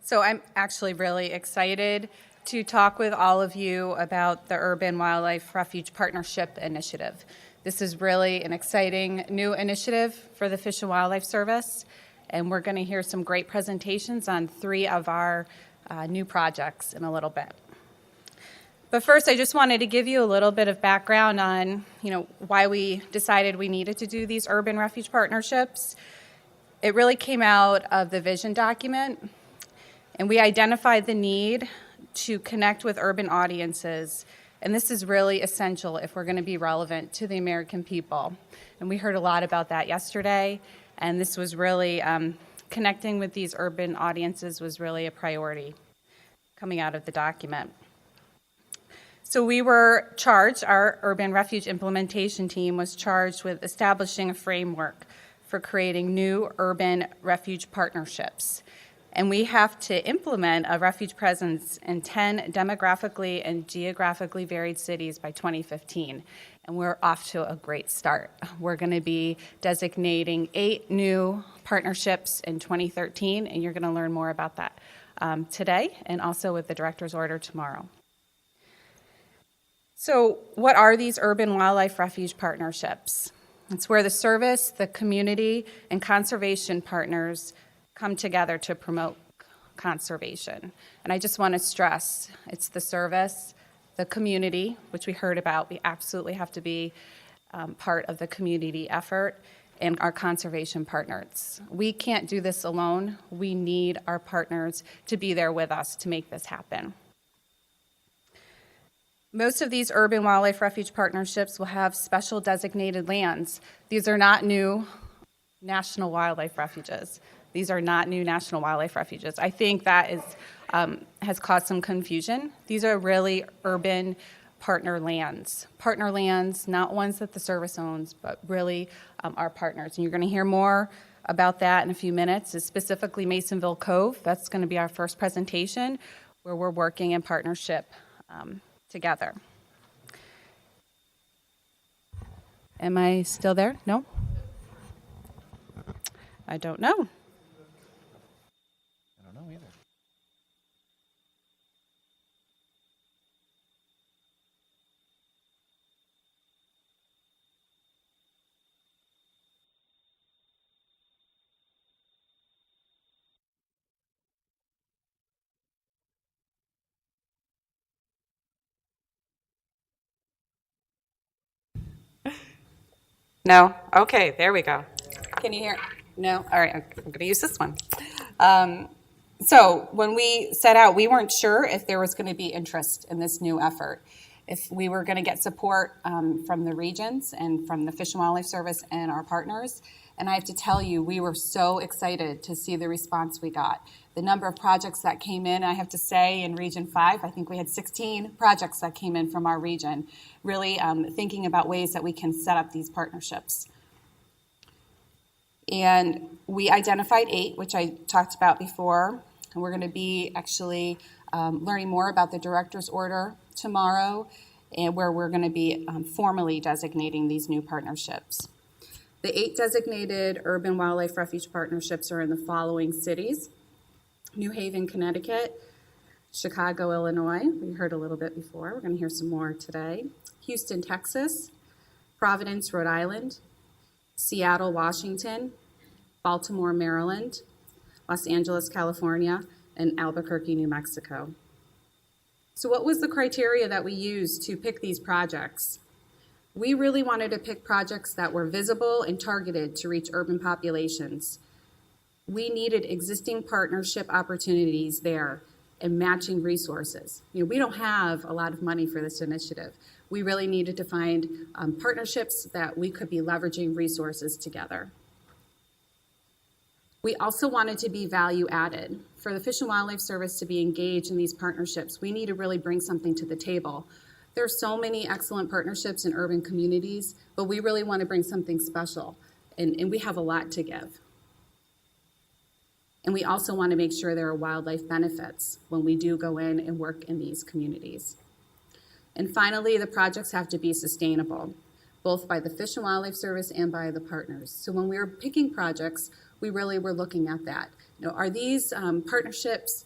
So I'm actually really excited to talk with all of you about the Urban Wildlife Refuge Partnership Initiative. This is really an exciting new initiative for the Fish and Wildlife Service, and we're going to hear some great presentations on 3 of our new projects in a little bit. But first, I just wanted to give you a little bit of background on, why we decided we needed to do these urban refuge partnerships. It really came out of the vision document, and we identified the need to connect with urban audiences, and this is really essential if we're going to be relevant to the American people. And we heard a lot about that yesterday, and this was really, connecting with these urban audiences was really a priority coming out of the document. So we were charged, our Urban Refuge implementation team was charged with establishing a framework for creating new urban refuge partnerships. And we have to implement a refuge presence in 10 demographically and geographically varied cities by 2015. And we're off to a great start. We're going to be designating 8 new partnerships in 2013, and you're going to learn more about that today and also with the director's order tomorrow. So what are these urban wildlife refuge partnerships? It's where the service, the community, and conservation partners come together to promote conservation. And I just want to stress, it's the service, the community, which we heard about. We absolutely have to be part of the community effort, and our conservation partners. We can't do this alone. We need our partners to be there with us to make this happen. Most of these urban wildlife refuge partnerships will have special designated lands. These are not new national wildlife refuges. These are not new national wildlife refuges. I think that has caused some confusion. These are really urban partner lands. Partner lands, not ones that the service owns, but really our partners. And you're going to hear more about that in a few minutes, specifically Masonville Cove. That's going to be our first presentation where we're working in partnership together. Am I still there? No? I don't know. I don't know either. No? Okay, there we go. Can you hear? No? All right, I'm going to use this one. So when we set out, we weren't sure if there was going to be interest in this new effort, if we were going to get support from the regions and from the Fish and Wildlife Service and our partners. And I have to tell you, we were so excited to see the response we got. The number of projects that came in, I have to say, in Region 5, I think we had 16 projects that came in from our region, really thinking about ways that we can set up these partnerships. And we identified 8, which I talked about before. And we're going to be actually learning more about the director's order tomorrow, and where we're going to be formally designating these new partnerships. The 8 designated urban wildlife refuge partnerships are in the following cities: New Haven, Connecticut; Chicago, Illinois. We heard a little bit before. We're going to hear some more today. Houston, Texas; Providence, Rhode Island; Seattle, Washington; Baltimore, Maryland; Los Angeles, California; and Albuquerque, New Mexico. So what was the criteria that we used to pick these projects? We really wanted to pick projects that were visible and targeted to reach urban populations. We needed existing partnership opportunities there and matching resources. We don't have a lot of money for this initiative. We really needed to find partnerships that we could be leveraging resources together. We also wanted to be value added. For the Fish and Wildlife Service to be engaged in these partnerships, we need to really bring something to the table. There are so many excellent partnerships in urban communities, but we really want to bring something special, and we have a lot to give. And we also want to make sure there are wildlife benefits when we do go in and work in these communities. And finally, the projects have to be sustainable, both by the Fish and Wildlife Service and by the partners. So when we were picking projects, we really were looking at that. Are these partnerships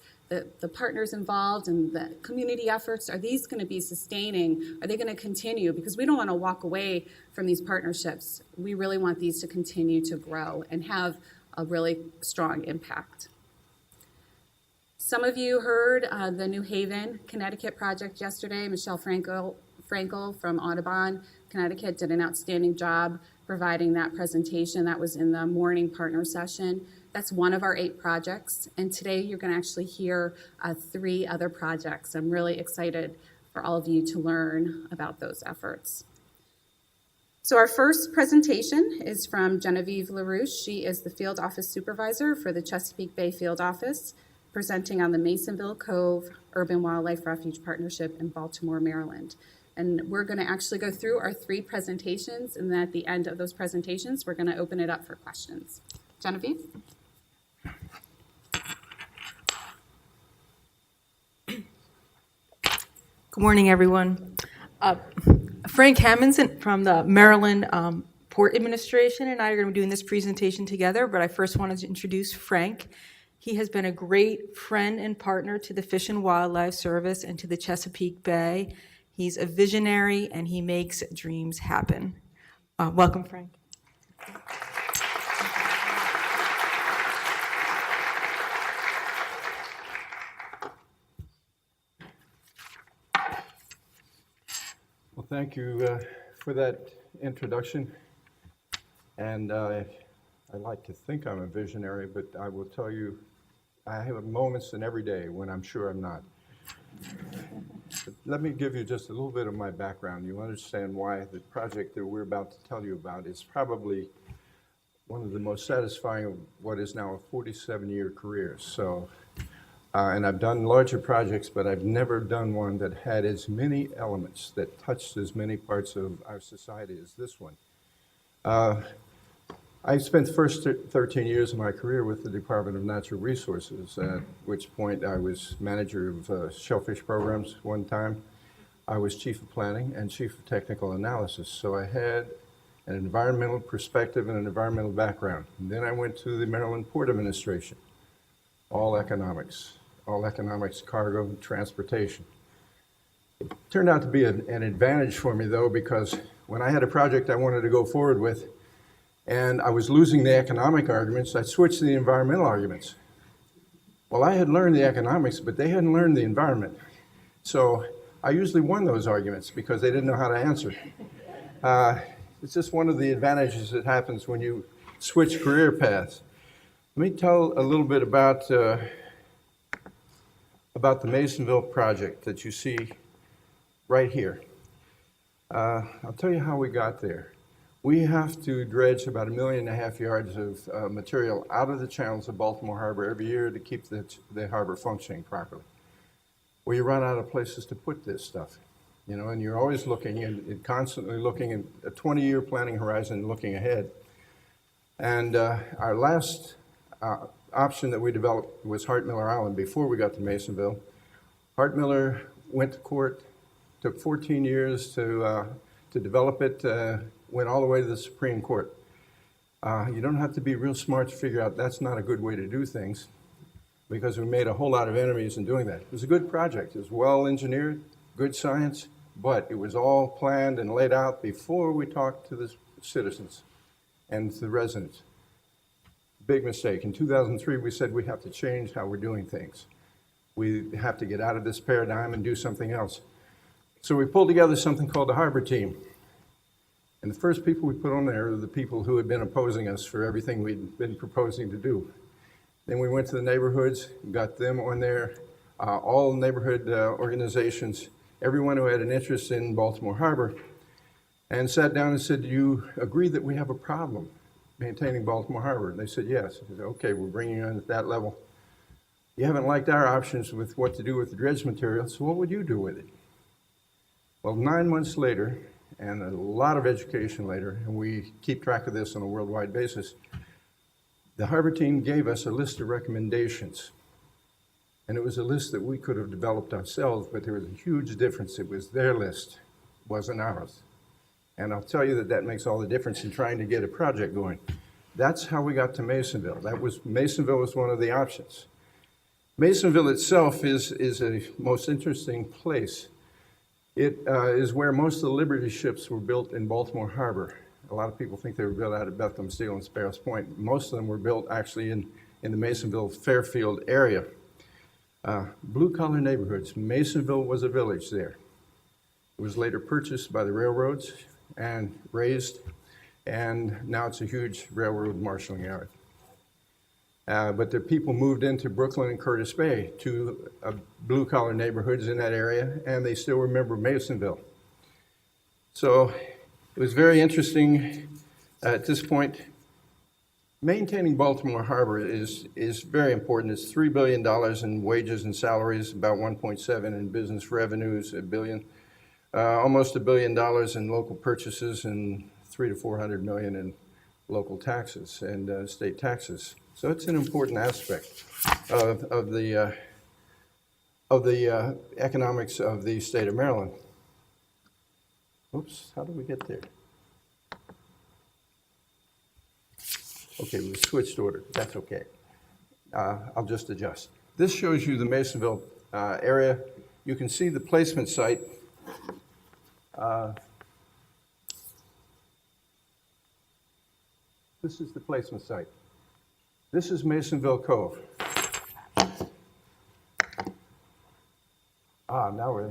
the partners involved and the community efforts, are these going to be sustaining? Are they going to continue? Because we don't want to walk away from these partnerships. We really want these to continue to grow and have a really strong impact. Some of you heard the New Haven, Connecticut project yesterday. Michelle Frankel from Audubon, Connecticut did an outstanding job providing that presentation. That was in the morning partner session. That's one of our 8 projects. And today you're going to actually hear 3 other projects. I'm really excited for all of you to learn about those efforts. So our first presentation is from Genevieve LaRouche. She is the field office supervisor for the Chesapeake Bay Field Office, presenting on the Masonville Cove Urban Wildlife Refuge Partnership in Baltimore, Maryland. And we're going to actually go through our 3 presentations, and then at the end of those presentations, we're going to open it up for questions. Genevieve? Good morning, everyone. Frank Hammondson from the Maryland Port Administration and I are going to be doing this presentation together, but I first wanted to introduce Frank. He has been a great friend and partner to the Fish and Wildlife Service and to the Chesapeake Bay. He's a visionary and he makes dreams happen. Welcome, Frank. Well, thank you for that introduction. And I like to think I'm a visionary, but I will tell you, I have moments in every day when I'm sure I'm not. But let me give you just a little bit of my background. You understand why the project that we're about to tell you about is probably one of the most satisfying of what is now a 47-year career. So, and I've done larger projects, but I've never done one that had as many elements, that touched as many parts of our society as this one. I spent the first 13 years of my career with the Department of Natural Resources, at which point I was manager of shellfish programs one time. I was chief of planning and chief of technical analysis. So I had an environmental perspective and an environmental background. And then I went to the Maryland Port Administration, all economics, cargo, transportation. It turned out to be an advantage for me, though, because when I had a project I wanted to go forward with, and I was losing the economic arguments, I switched to the environmental arguments. Well, I had learned the economics, but they hadn't learned the environment. So I usually won those arguments because they didn't know how to answer. It's just one of the advantages that happens when you switch career paths. Let me tell a little bit about the Masonville project that you see right here. I'll tell you how we got there. We have to dredge about 1.5 million yards of material out of the channels of Baltimore Harbor every year to keep the harbor functioning properly. Well, you run out of places to put this stuff, you know, and you're always looking and constantly looking at a 20-year planning horizon, looking ahead. And our last option that we developed was Hart Miller Island before we got to Masonville. Hart Miller went to court, took 14 years to develop it, went all the way to the Supreme Court. You don't have to be real smart to figure out that's not a good way to do things, because we made a whole lot of enemies in doing that. It was a good project. It was well engineered, good science, but it was all planned and laid out before we talked to the citizens and to the residents. Big mistake. In 2003, we said we have to change how we're doing things. We have to get out of this paradigm and do something else. So we pulled together something called the Harbor Team. And the first people we put on there were the people who had been opposing us for everything we'd been proposing to do. Then we went to the neighborhoods, got them on there, all neighborhood organizations, everyone who had an interest in Baltimore Harbor, and sat down and said, do you agree that we have a problem maintaining Baltimore Harbor? And they said, yes. I said, okay, we're bringing you in at that level. You haven't liked our options with what to do with the dredge material, so what would you do with it? Well, 9 months later, and a lot of education later, and we keep track of this on a worldwide basis, the Harbor Team gave us a list of recommendations. And it was a list that we could have developed ourselves, but there was a huge difference. It was their list, wasn't ours. And I'll tell you that that makes all the difference in trying to get a project going. That's how we got to Masonville. Masonville was one of the options. Masonville itself is a most interesting place. It is where most of the Liberty ships were built in Baltimore Harbor. A lot of people think they were built out of Bethlehem Steel and Sparrows Point. Most of them were built actually in the Masonville-Fairfield area. Blue-collar neighborhoods. Masonville was a village there. It was later purchased by the railroads and raised, and now it's a huge railroad marshaling yard. But the people moved into Brooklyn and Curtis Bay, two blue-collar neighborhoods in that area, and they still remember Masonville. So it was very interesting at this point. Maintaining Baltimore Harbor is very important. It's $3 billion in wages and salaries, about 1.7 in business revenues, $1 billion, almost $1 billion in local purchases, and $300 to $400 million in local taxes and state taxes. So it's an important aspect of the economics of the state of Maryland. Oops, how did we get there? Okay, we switched order. That's okay. I'll just adjust. This shows you the Masonville area. You can see the placement site. This is the placement site. This is Masonville Cove. Now we're.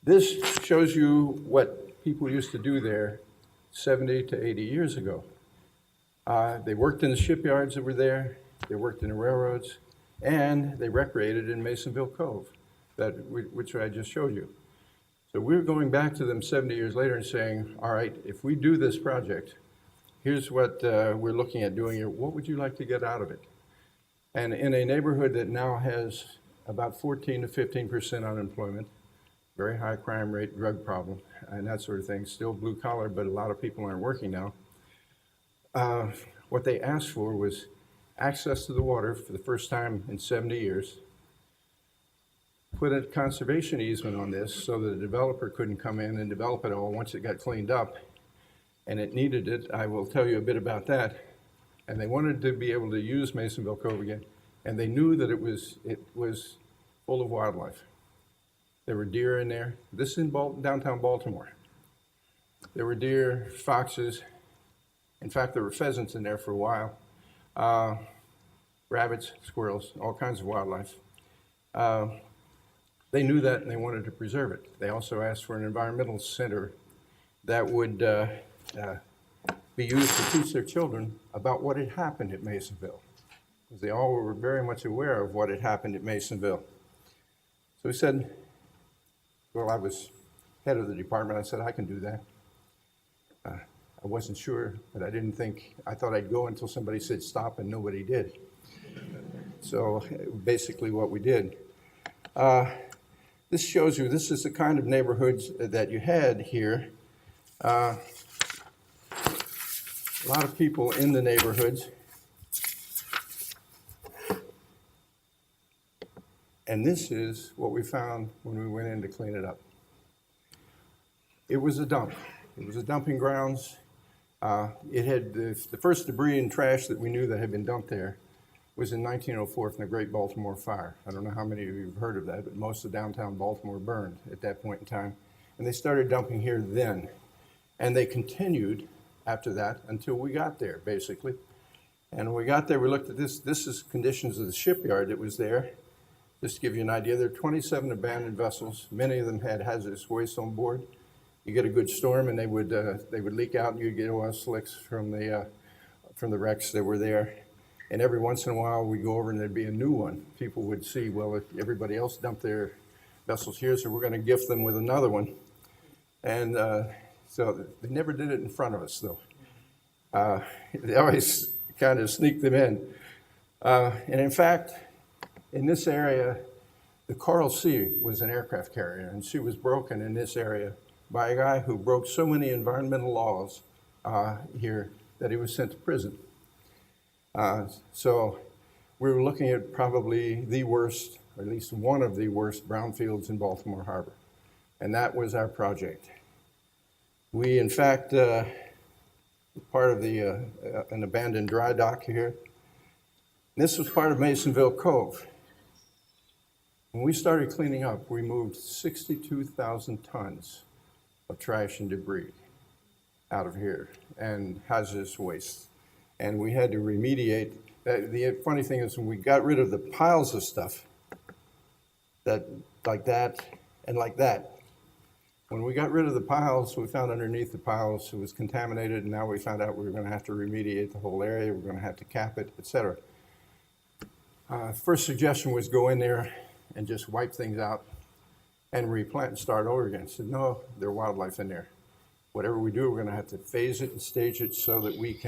This shows you what people used to do there 70 to 80 years ago. They worked in the shipyards that were there, they worked in the railroads, and they recreated in Masonville Cove, which I just showed you. So we're going back to them 70 years later and saying, all right, if we do this project, here's what we're looking at doing here. What would you like to get out of it? And in a neighborhood that now has about 14 to 15% unemployment, very high crime rate, drug problem, and that sort of thing, still blue collar, but a lot of people aren't working now. What they asked for was access to the water for the first time in 70 years, put a conservation easement on this so that the developer couldn't come in and develop it all once it got cleaned up, and it needed it. I will tell you a bit about that. And they wanted to be able to use Masonville Cove again, and they knew that it was full of wildlife. There were deer in there. This is in downtown Baltimore. There were deer, foxes. In fact, there were pheasants in there for a while. Rabbits, squirrels, all kinds of wildlife. They knew that and they wanted to preserve it. They also asked for an environmental center that would be used to teach their children about what had happened at Masonville, because they all were very much aware of what had happened at Masonville. So we said, well, I was head of the department. I said, I can do that. I wasn't sure, but I thought I'd go until somebody said stop, and nobody did. So basically what we did. This shows you, this is the kind of neighborhoods that you had here. A lot of people in the neighborhoods. And this is what we found when we went in to clean it up. It was a dump. It was a dumping grounds. It had the first debris and trash that we knew that had been dumped there was in 1904 from the Great Baltimore Fire. I don't know how many of you have heard of that, but most of downtown Baltimore burned at that point in time. And they started dumping here then. And they continued after that until we got there, basically. And when we got there, we looked at this. This is conditions of the shipyard that was there. Just to give you an idea, there are 27 abandoned vessels. Many of them had hazardous waste on board. You get a good storm, and they would leak out, and you'd get oil slicks from the wrecks that were there. And every once in a while, we'd go over, and there'd be a new one. People would see, well, if everybody else dumped their vessels here, so we're going to gift them with another one. And so they never did it in front of us, though. They always kind of sneaked them in. And in fact, in this area, the Coral Sea was an aircraft carrier, and she was broken in this area by a guy who broke so many environmental laws here that he was sent to prison. So we were looking at probably the worst, or at least one of the worst brownfields in Baltimore Harbor. And that was our project. We, in fact, part of an abandoned dry dock here. This was part of Masonville Cove. When we started cleaning up, we moved 62,000 tons of trash and debris out of here and hazardous waste. And we had to remediate. The funny thing is when we got rid of the piles of stuff that like that and like that, when we got rid of the piles, we found underneath the piles it was contaminated, and now we found out we were going to have to remediate the whole area, we're going to have to cap it, etc. First suggestion was go in there and just wipe things out and replant and start over again. I said, no, there's wildlife in there. Whatever we do, we're going to have to phase it and stage it so that it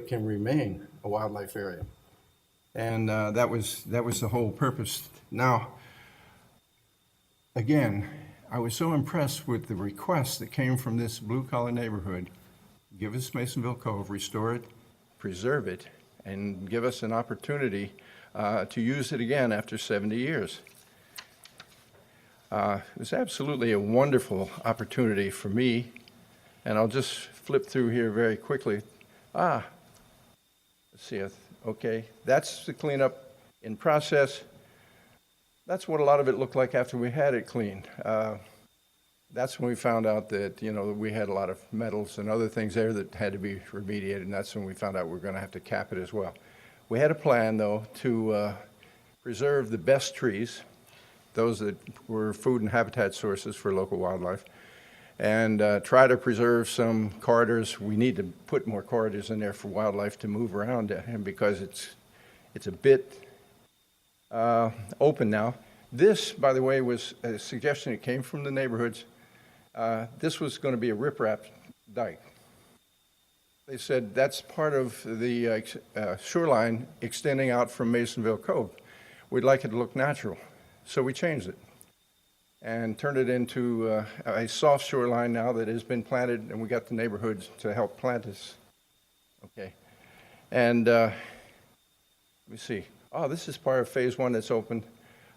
can remain a wildlife area. And that was the whole purpose. Now, again, I was so impressed with the request that came from this blue-collar neighborhood. Give us Masonville Cove, restore it, preserve it, and give us an opportunity to use it again after 70 years. It was absolutely a wonderful opportunity for me, and I'll just flip through here very quickly. Let's see, okay, that's the cleanup in process. That's what a lot of it looked like after we had it cleaned. That's when we found out that, we had a lot of metals and other things there that had to be remediated, and that's when we found out we were going to have to cap it as well. We had a plan, though, to preserve the best trees, those that were food and habitat sources for local wildlife, and try to preserve some corridors. We need to put more corridors in there for wildlife to move around, and because it's a bit open now. This, by the way, was a suggestion that came from the neighborhoods. This was going to be a riprap dike. They said that's part of the shoreline extending out from Masonville Cove. We'd like it to look natural, so we changed it and turned it into a soft shoreline now that has been planted, and we got the neighborhoods to help plant this. Okay, and let me see. Oh, this is part of phase one that's opened.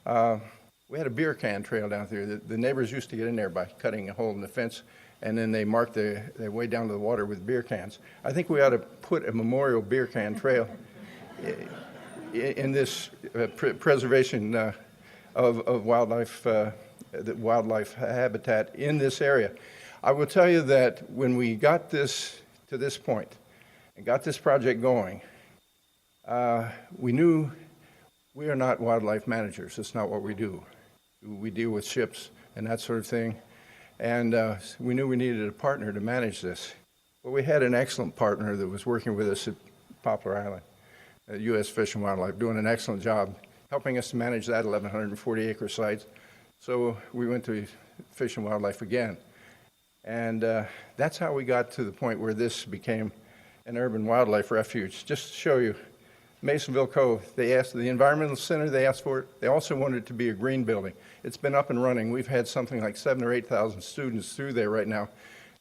We had a beer can trail down there. The neighbors used to get in there by cutting a hole in the fence, and then they marked their way down to the water with beer cans. I think we ought to put a memorial beer can trail in this preservation of wildlife, the wildlife habitat in this area. I will tell you that when we got this to this point and got this project going, we knew we are not wildlife managers. That's not what we do. We deal with ships and that sort of thing. And we knew we needed a partner to manage this. Well, we had an excellent partner that was working with us at Poplar Island, at U.S. Fish and Wildlife, doing an excellent job helping us to manage that 1,140-acre site. So we went to Fish and Wildlife again. And that's how we got to the point where this became an urban wildlife refuge. Just to show you, Masonville Cove, they asked the environmental center, they asked for it. They also wanted it to be a green building. It's been up and running. We've had something like 7,000 or 8,000 students through there right now.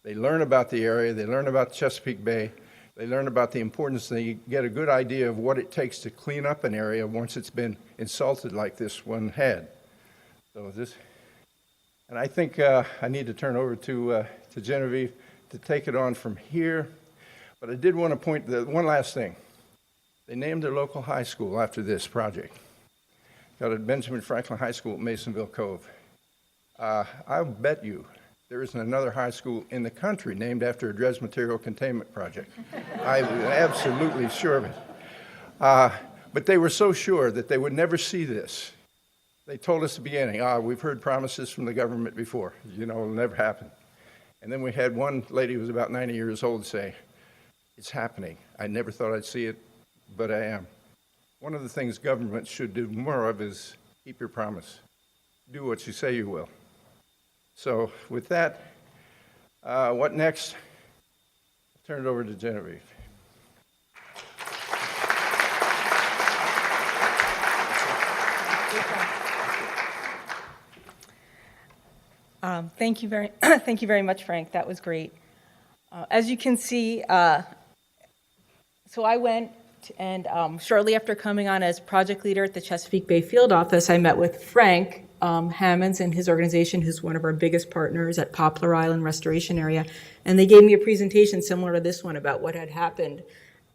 They learn about the area, they learn about Chesapeake Bay, they learn about the importance, they get a good idea of what it takes to clean up an area once it's been insulted like this one had. So and I think I need to turn over to Genevieve to take it on from here. But I did want to point to one last thing. They named their local high school after this project. Got a Benjamin Franklin High School at Masonville Cove. I'll bet you there isn't another high school in the country named after a dredge material containment project. I'm absolutely sure of it. But they were so sure that they would never see this. They told us at the beginning, we've heard promises from the government before. It'll never happen. And then we had one lady who was about 90 years old say, it's happening. I never thought I'd see it, but I am. One of the things government should do more of is keep your promise. Do what you say you will. So with that, what next? I'll turn it over to Genevieve. Thank you very much, Frank. That was great. As you can see, so I went and shortly after coming on as project leader at the Chesapeake Bay Field Office, I met with Frank Hammonds and his organization, who's one of our biggest partners at Poplar Island Restoration Area. And they gave me a presentation similar to this one about what had happened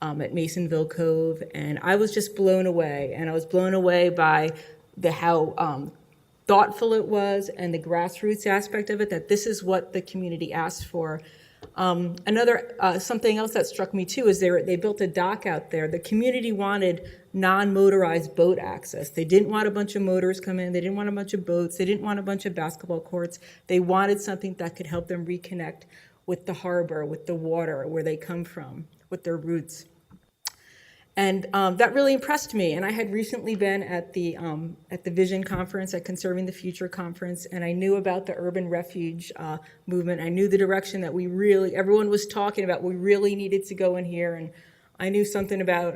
at Masonville Cove. And I was just blown away. And I was blown away by how thoughtful it was and the grassroots aspect of it, that this is what the community asked for. Something else that struck me too is they built a dock out there. The community wanted non-motorized boat access. They didn't want a bunch of motors come in. They didn't want a bunch of boats. They didn't want a bunch of basketball courts. They wanted something that could help them reconnect with the harbor, with the water, where they come from, with their roots. And that really impressed me. And I had recently been at the Vision Conference, at Conserving the Future Conference, and I knew about the urban refuge movement. I knew the direction that everyone was talking about, we really needed to go in here. And I knew something about,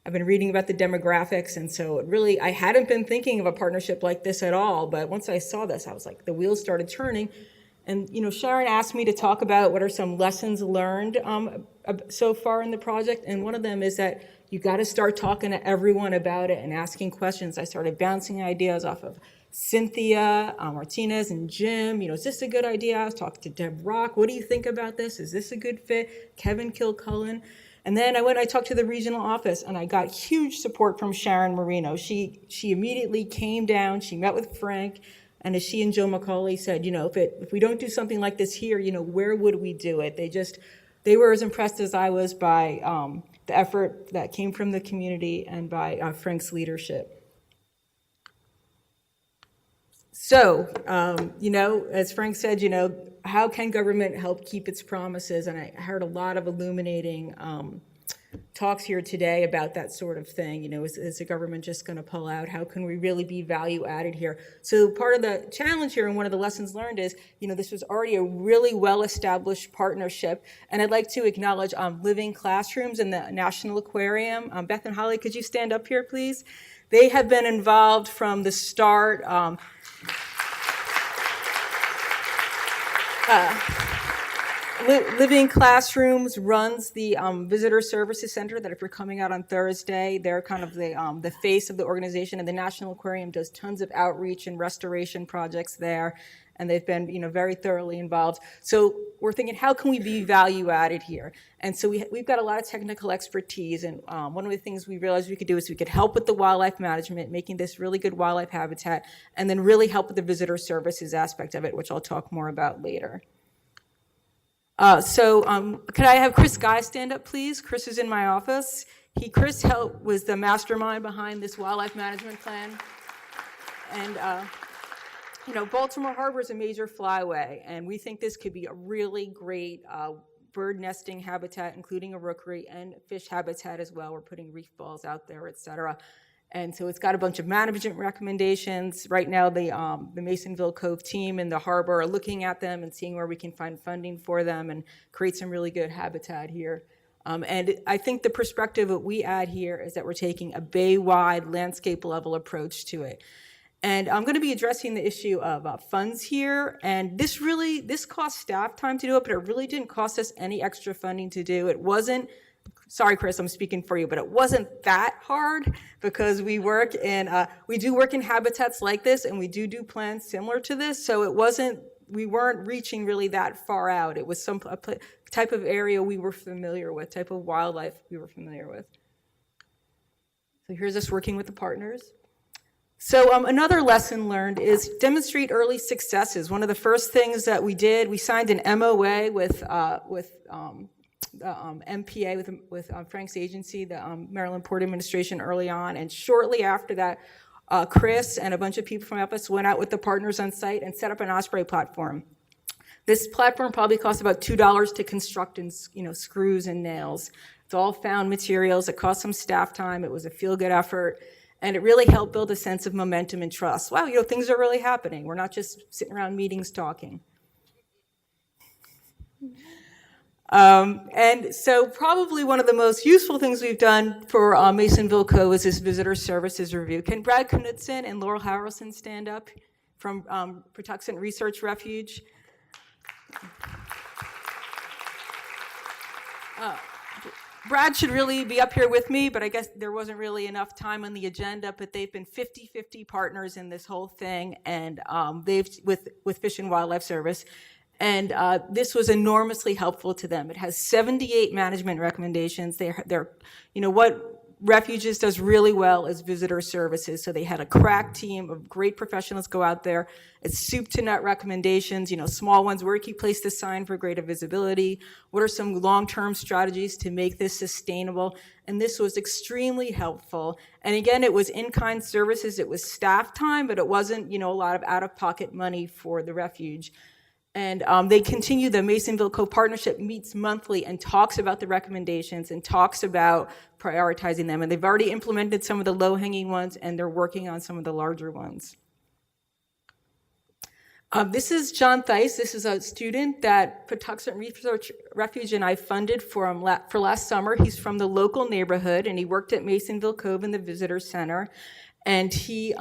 I've been reading about the demographics, and so I hadn't been thinking of a partnership like this at all. But once I saw this, I was like, the wheels started turning. And Sharon asked me to talk about what are some lessons learned so far in the project, and one of them is that you got to start talking to everyone about it and asking questions. I started bouncing ideas off of Cynthia Martinez and Jim. Is this a good idea? I was talking to Deb Rock. What do you think about this? Is this a good fit? Kevin Kilcullen. And then I talked to the regional office, and I got huge support from Sharon Marino. She immediately came down. She met with Frank. And as she and Joe McCauley said, if we don't do something like this here, where would we do it? They were as impressed as I was by the effort that came from the community and by Frank's leadership. So, as Frank said, how can government help keep its promises? And I heard a lot of illuminating talks here today about that sort of thing. Is the government just going to pull out? How can we really be value added here? So part of the challenge here and one of the lessons learned is, this was already a really well-established partnership. And I'd like to acknowledge Living Classrooms and the National Aquarium. Beth and Holly, could you stand up here, please? They have been involved from the start. Living Classrooms runs the Visitor Services Center that if you're coming out on Thursday, they're kind of the face of the organization, and the National Aquarium does tons of outreach and restoration projects there, and they've been very thoroughly involved. So we're thinking, how can we be value added here? And so we've got a lot of technical expertise, and one of the things we realized we could do is we could help with the wildlife management, making this really good wildlife habitat, and then really help with the visitor services aspect of it, which I'll talk more about later. Could I have Chris Guy stand up, please? Chris is in my office. Chris was the mastermind behind this wildlife management plan. And, Baltimore Harbor is a major flyway, and we think this could be a really great bird nesting habitat, including a rookery and fish habitat as well. We're putting reef balls out there, et cetera. And so it's got a bunch of management recommendations. Right now, the Masonville Cove team and the harbor are looking at them and seeing where we can find funding for them and create some really good habitat here. And I think the perspective that we add here is that we're taking a bay-wide, landscape-level approach to it. And I'm going to be addressing the issue of funds here. And this cost staff time to do it, but it really didn't cost us any extra funding to do. It wasn't. Sorry, Chris, I'm speaking for you, but it wasn't that hard because we do work in habitats like this, and we do plans similar to this. So we weren't reaching really that far out. It was some type of area we were familiar with, type of wildlife we were familiar with. So here's us working with the partners. So another lesson learned is demonstrate early successes. One of the first things that we did, we signed an MOA with MPA, with Frank's agency, the Maryland Port Administration, early on. And shortly after that, Chris and a bunch of people from office went out with the partners on site and set up an Osprey platform. This platform probably cost about $2 to construct, and screws and nails. It's all found materials. It cost some staff time. It was a feel-good effort. And it really helped build a sense of momentum and trust. Wow, things are really happening. We're not just sitting around meetings talking. And so probably one of the most useful things we've done for Masonville Cove is this visitor services review. Can Brad Knudsen and Laurel Harrelson stand up from Patuxent Research Refuge? Brad should really be up here with me, but I guess there wasn't really enough time on the agenda, but they've been 50-50 partners in this whole thing, and with Fish and Wildlife Service. And this was enormously helpful to them. It has 78 management recommendations. They're what Refuges does really well as visitor services. So they had a crack team of great professionals go out there. It's soup to nut recommendations, small ones. Where can you place this sign for greater visibility? What are some long-term strategies to make this sustainable? And this was extremely helpful. And again, it was in-kind services. It was staff time, but it wasn't, a lot of out-of-pocket money for the refuge. And they continue, the Masonville Co-Partnership meets monthly and talks about the recommendations and talks about prioritizing them. And they've already implemented some of the low-hanging ones, and they're working on some of the larger ones. This is John Theis. This is a student that Patuxent Refuge and I funded for last summer. He's from the local neighborhood, and he worked at Masonville Cove in the visitor center. And he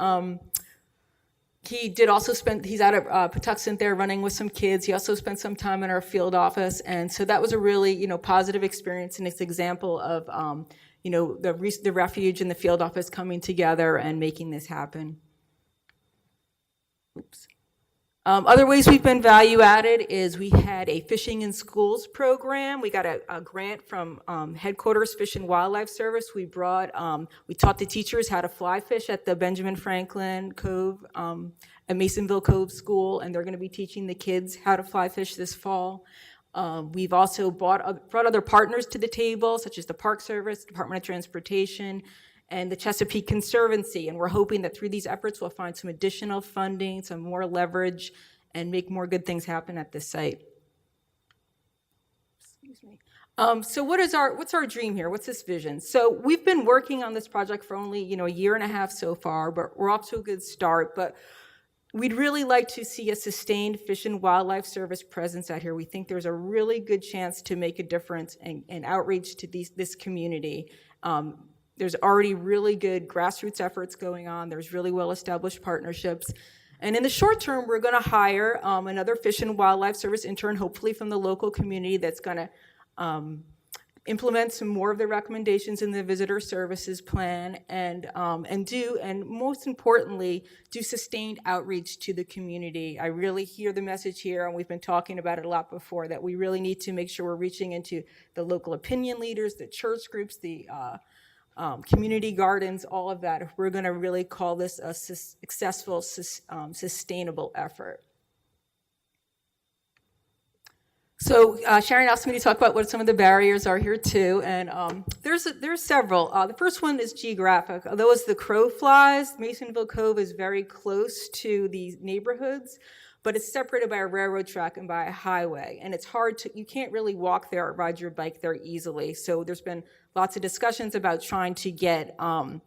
did also spend, he's out of Patuxent there running with some kids. He also spent some time in our field office. And so that was a really, positive experience, and it's an example of, the refuge and the field office coming together and making this happen. Oops. Other ways we've been value added is we had a fishing in schools program. We got a grant from Headquarters Fish and Wildlife Service. We taught the teachers how to fly fish at the Benjamin Franklin Cove, at Masonville Cove School, and they're going to be teaching the kids how to fly fish this fall. We've also brought other partners to the table, such as the Park Service, Department of Transportation, and the Chesapeake Conservancy. And we're hoping that through these efforts, we'll find some additional funding, some more leverage, and make more good things happen at this site. Excuse me. So what's our dream here? What's this vision? So we've been working on this project for only, a year and a half so far, but we're off to a good start. But we'd really like to see a sustained Fish and Wildlife Service presence out here. We think there's a really good chance to make a difference and outreach to this community. There's already really good grassroots efforts going on. There's really well-established partnerships. And in the short term, we're going to hire another Fish and Wildlife Service intern, hopefully from the local community, that's going to implement some more of the recommendations in the visitor services plan, and most importantly, do sustained outreach to the community. I really hear the message here, and we've been talking about it a lot before, that we really need to make sure we're reaching into the local opinion leaders, the church groups, the community gardens, all of that, if we're going to really call this a successful, sustainable effort. So Sharon asked me to talk about what some of the barriers are here too, and there's several. The first one is geographic. Although as the crow flies, Masonville Cove is very close to these neighborhoods, but it's separated by a railroad track and by a highway, and it's hard you can't really walk there or ride your bike there easily. So there's been lots of discussions about trying to get a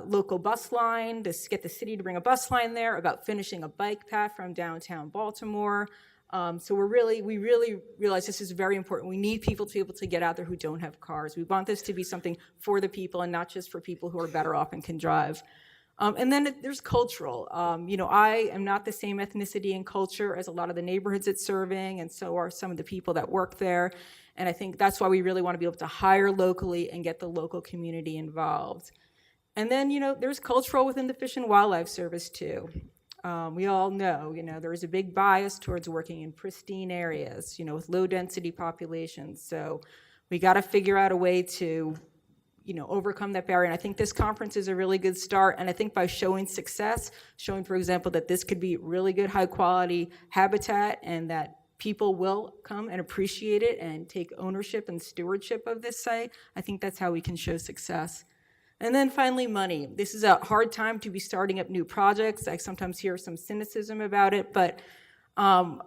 local bus line, to get the city to bring a bus line there, about finishing a bike path from downtown Baltimore. So we really realize this is very important. We need people to be able to get out there who don't have cars. We want this to be something for the people and not just for people who are better off and can drive. And then there's cultural. I am not the same ethnicity and culture as a lot of the neighborhoods it's serving, and so are some of the people that work there. And I think that's why we really want to be able to hire locally and get the local community involved. And then, there's cultural within the Fish and Wildlife Service too. We all know, there is a big bias towards working in pristine areas, with low density populations. So we got to figure out a way to, overcome that barrier. And I think this conference is a really good start. And I think by showing success, showing, for example, that this could be really good, high quality habitat, and that people will come and appreciate it and take ownership and stewardship of this site, I think that's how we can show success. And then finally, money. This is a hard time to be starting up new projects. I sometimes hear some cynicism about it, but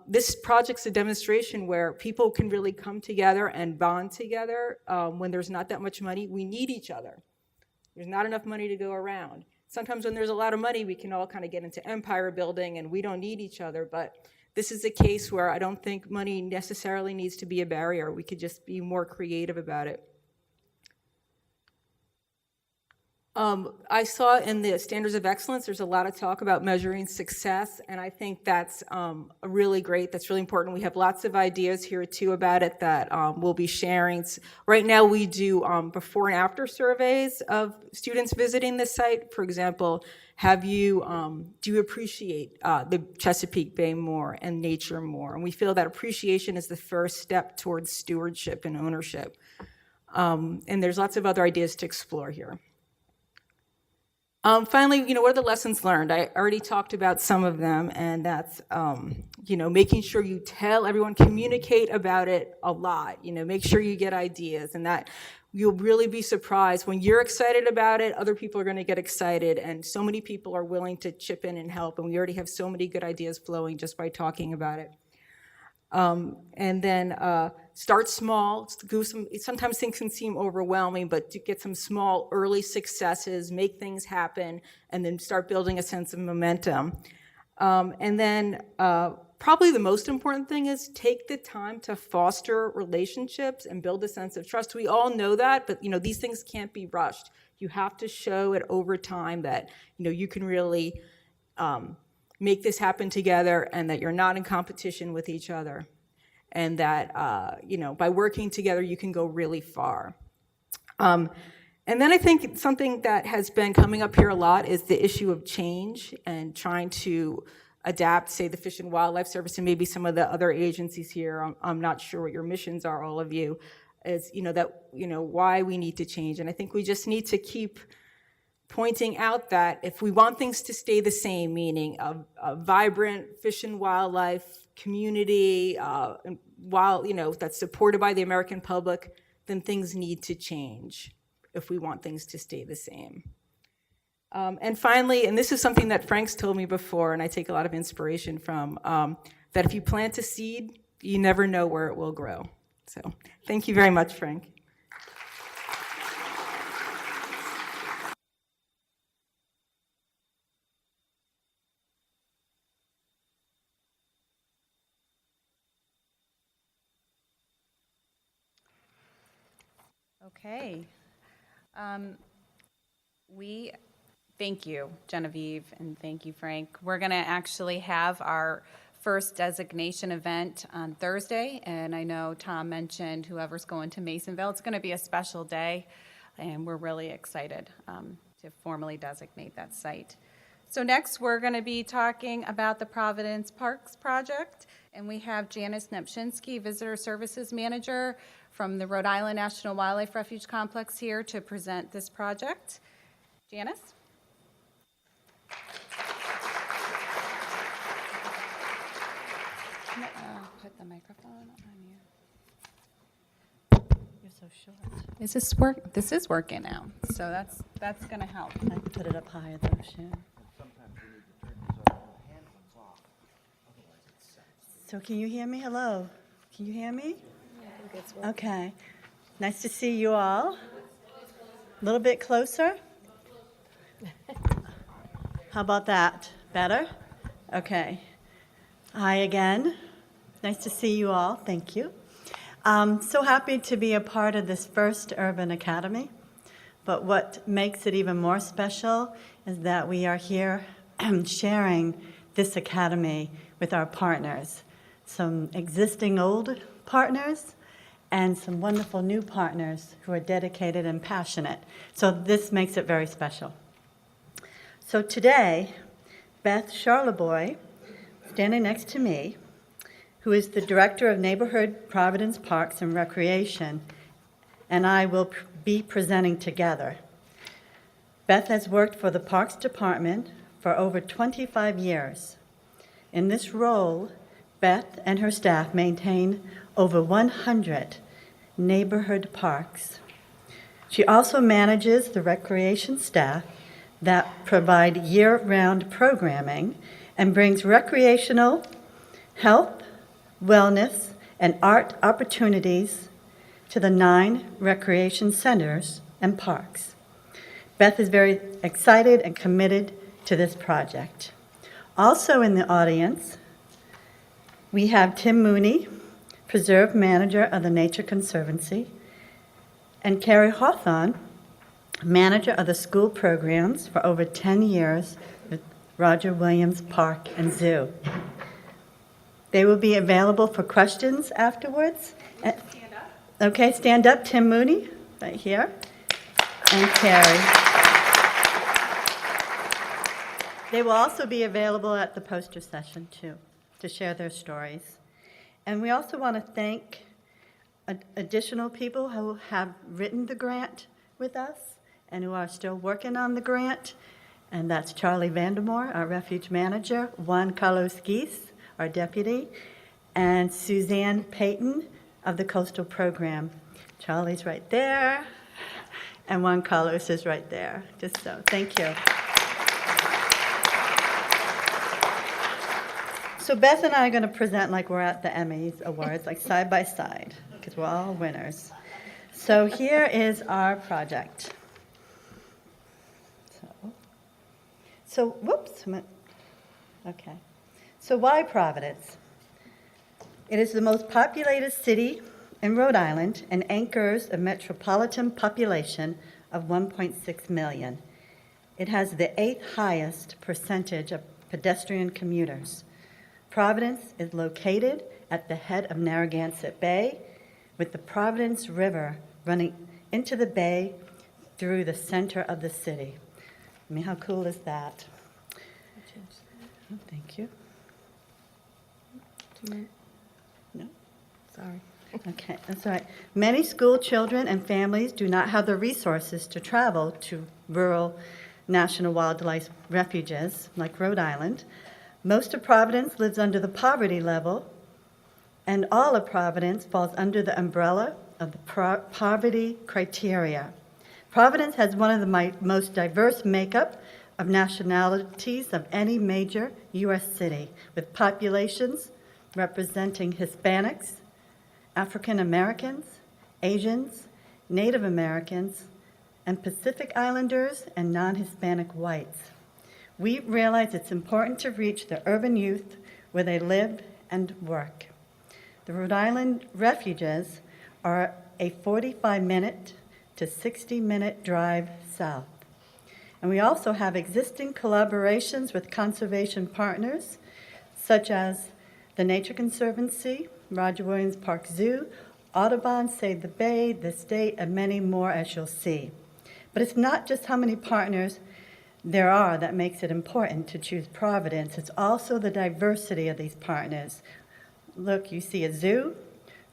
this project's a demonstration where people can really come together and bond together when there's not that much money. We need each other. There's not enough money to go around. Sometimes when there's a lot of money, we can all kind of get into empire building and we don't need each other, but this is a case where I don't think money necessarily needs to be a barrier. We could just be more creative about it. I saw in the Standards of Excellence, there's a lot of talk about measuring success, and I think that's really great. That's really important. We have lots of ideas here too about it that we'll be sharing. Right now we do before and after surveys of students visiting the site. For example, do you appreciate the Chesapeake Bay more and nature more? And we feel that appreciation is the first step towards stewardship and ownership. And there's lots of other ideas to explore here. Finally, what are the lessons learned? I already talked about some of them, and that's, making sure you tell everyone, communicate about it a lot, make sure you get ideas, and that you'll really be surprised. When you're excited about it, other people are going to get excited, and so many people are willing to chip in and help, and we already have so many good ideas flowing just by talking about it. And then start small. Sometimes things can seem overwhelming, but to get some small early successes, make things happen, and then start building a sense of momentum. And then probably the most important thing is take the time to foster relationships and build a sense of trust. We all know that, but these things can't be rushed. You have to show it over time that you can really make this happen together, and that you're not in competition with each other, and that by working together you can go really far. And then I think something that has been coming up here a lot is the issue of change and trying to adapt, say, the Fish and Wildlife Service and maybe some of the other agencies here. I'm not sure what your missions are, all of you, is why we need to change. And I think we just need to keep pointing out that if we want things to stay the same, meaning a vibrant fish and wildlife community, that's supported by the American public, then things need to change if we want things to stay the same. And finally, and this is something that Frank's told me before, and I take a lot of inspiration from, that if you plant a seed, you never know where it will grow. So thank you very much, Frank. Okay. We thank you, Genevieve, and thank you, Frank. We're going to actually have our first designation event on Thursday, and I know Tom mentioned whoever's going to Masonville. It's going to be a special day, and we're really excited to formally designate that site. So next, we're going to be talking about the Providence Parks project, and we have Janice Nepshinsky, Visitor Services Manager from the Rhode Island National Wildlife Refuge Complex, here to present this project. Janice? Put the microphone on you. You're so short. Is this work? This is working now, so that's going to help. I can put it up higher though, Sharon. So can you hear me? Hello? Can you hear me? Okay. Nice to see you all. A little bit closer? How about that? Better? Okay. Hi again. Nice to see you all. Thank you. So happy to be a part of this first Urban Academy. But what makes it even more special is that we are here sharing this academy with our partners. Some existing old partners and some wonderful new partners who are dedicated and passionate. So this makes it very special. So today, Beth Charlebois, standing next to me, who is the Director of Neighborhood Providence Parks and Recreation, and I will be presenting together. Beth has worked for the Parks Department for over 25 years. In this role, Beth and her staff maintain over 100 neighborhood parks. She also manages the recreation staff that provide year-round programming and brings recreational, health, wellness, and art opportunities to the 9 recreation centers and parks. Beth is very excited and committed to this project. Also in the audience, we have Tim Mooney, Preserve Manager of the Nature Conservancy, and Carrie Hawthorne, Manager of the School Programs for over 10 years with Roger Williams Park and Zoo. They will be available for questions afterwards. Stand up. Okay, stand up. Tim Mooney, right here, and Carrie. They will also be available at the poster session, too, to share their stories. And we also want to thank additional people who have written the grant with us and who are still working on the grant, and that's Charlie Vandemore, our refuge manager, Juan Carlos Geese, our deputy, and Suzanne Payton of the Coastal Program. Charlie's right there, and Juan Carlos is right there. Just so, thank you. So Beth and I are going to present like we're at the Emmys Awards, like side by side, because we're all winners. So here is our project. So whoops. Okay. So why Providence? It is the most populated city in Rhode Island and anchors a metropolitan population of 1.6 million. It has the 8th highest percentage of pedestrian commuters. Providence is located at the head of Narragansett Bay, with the Providence River running into the bay through the center of the city. I mean, how cool is that? Oh, thank you. No? Sorry. Okay, that's all right. Many school children and families do not have the resources to travel to rural national wildlife refuges like Rhode Island. Most of Providence lives under the poverty level, and all of Providence falls under the umbrella of the poverty criteria. Providence has one of the most diverse makeup of nationalities of any major U.S. city, with populations representing Hispanics, African Americans, Asians, Native Americans, and Pacific Islanders and non-Hispanic whites. We realize it's important to reach the urban youth where they live and work. The Rhode Island refuges are a 45-minute to 60-minute drive south. And we also have existing collaborations with conservation partners, such as the Nature Conservancy, Roger Williams Park Zoo, Audubon, Save the Bay, the state, and many more, as you'll see. But it's not just how many partners there are that makes it important to choose Providence. It's also the diversity of these partners. Look, you see a zoo,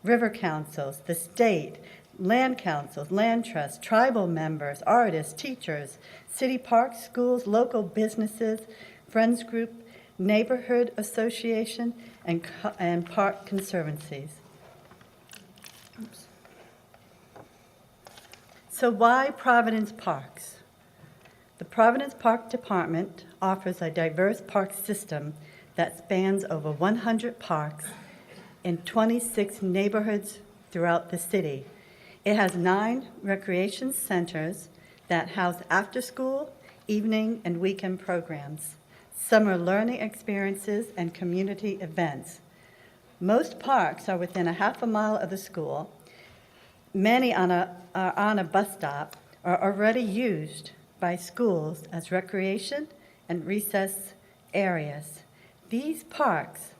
river councils, the state, land councils, land trusts, tribal members, artists, teachers, city parks, schools, local businesses, friends group, neighborhood association, and park conservancies. Oops. So why Providence Parks? The Providence Park Department offers a diverse park system that spans over 100 parks in 26 neighborhoods throughout the city. It has 9 recreation centers that house after-school, evening, and weekend programs, summer learning experiences, and community events. Most parks are within a half a mile of the school. Many are on a bus stop or already used by schools as recreation and recess areas. These parks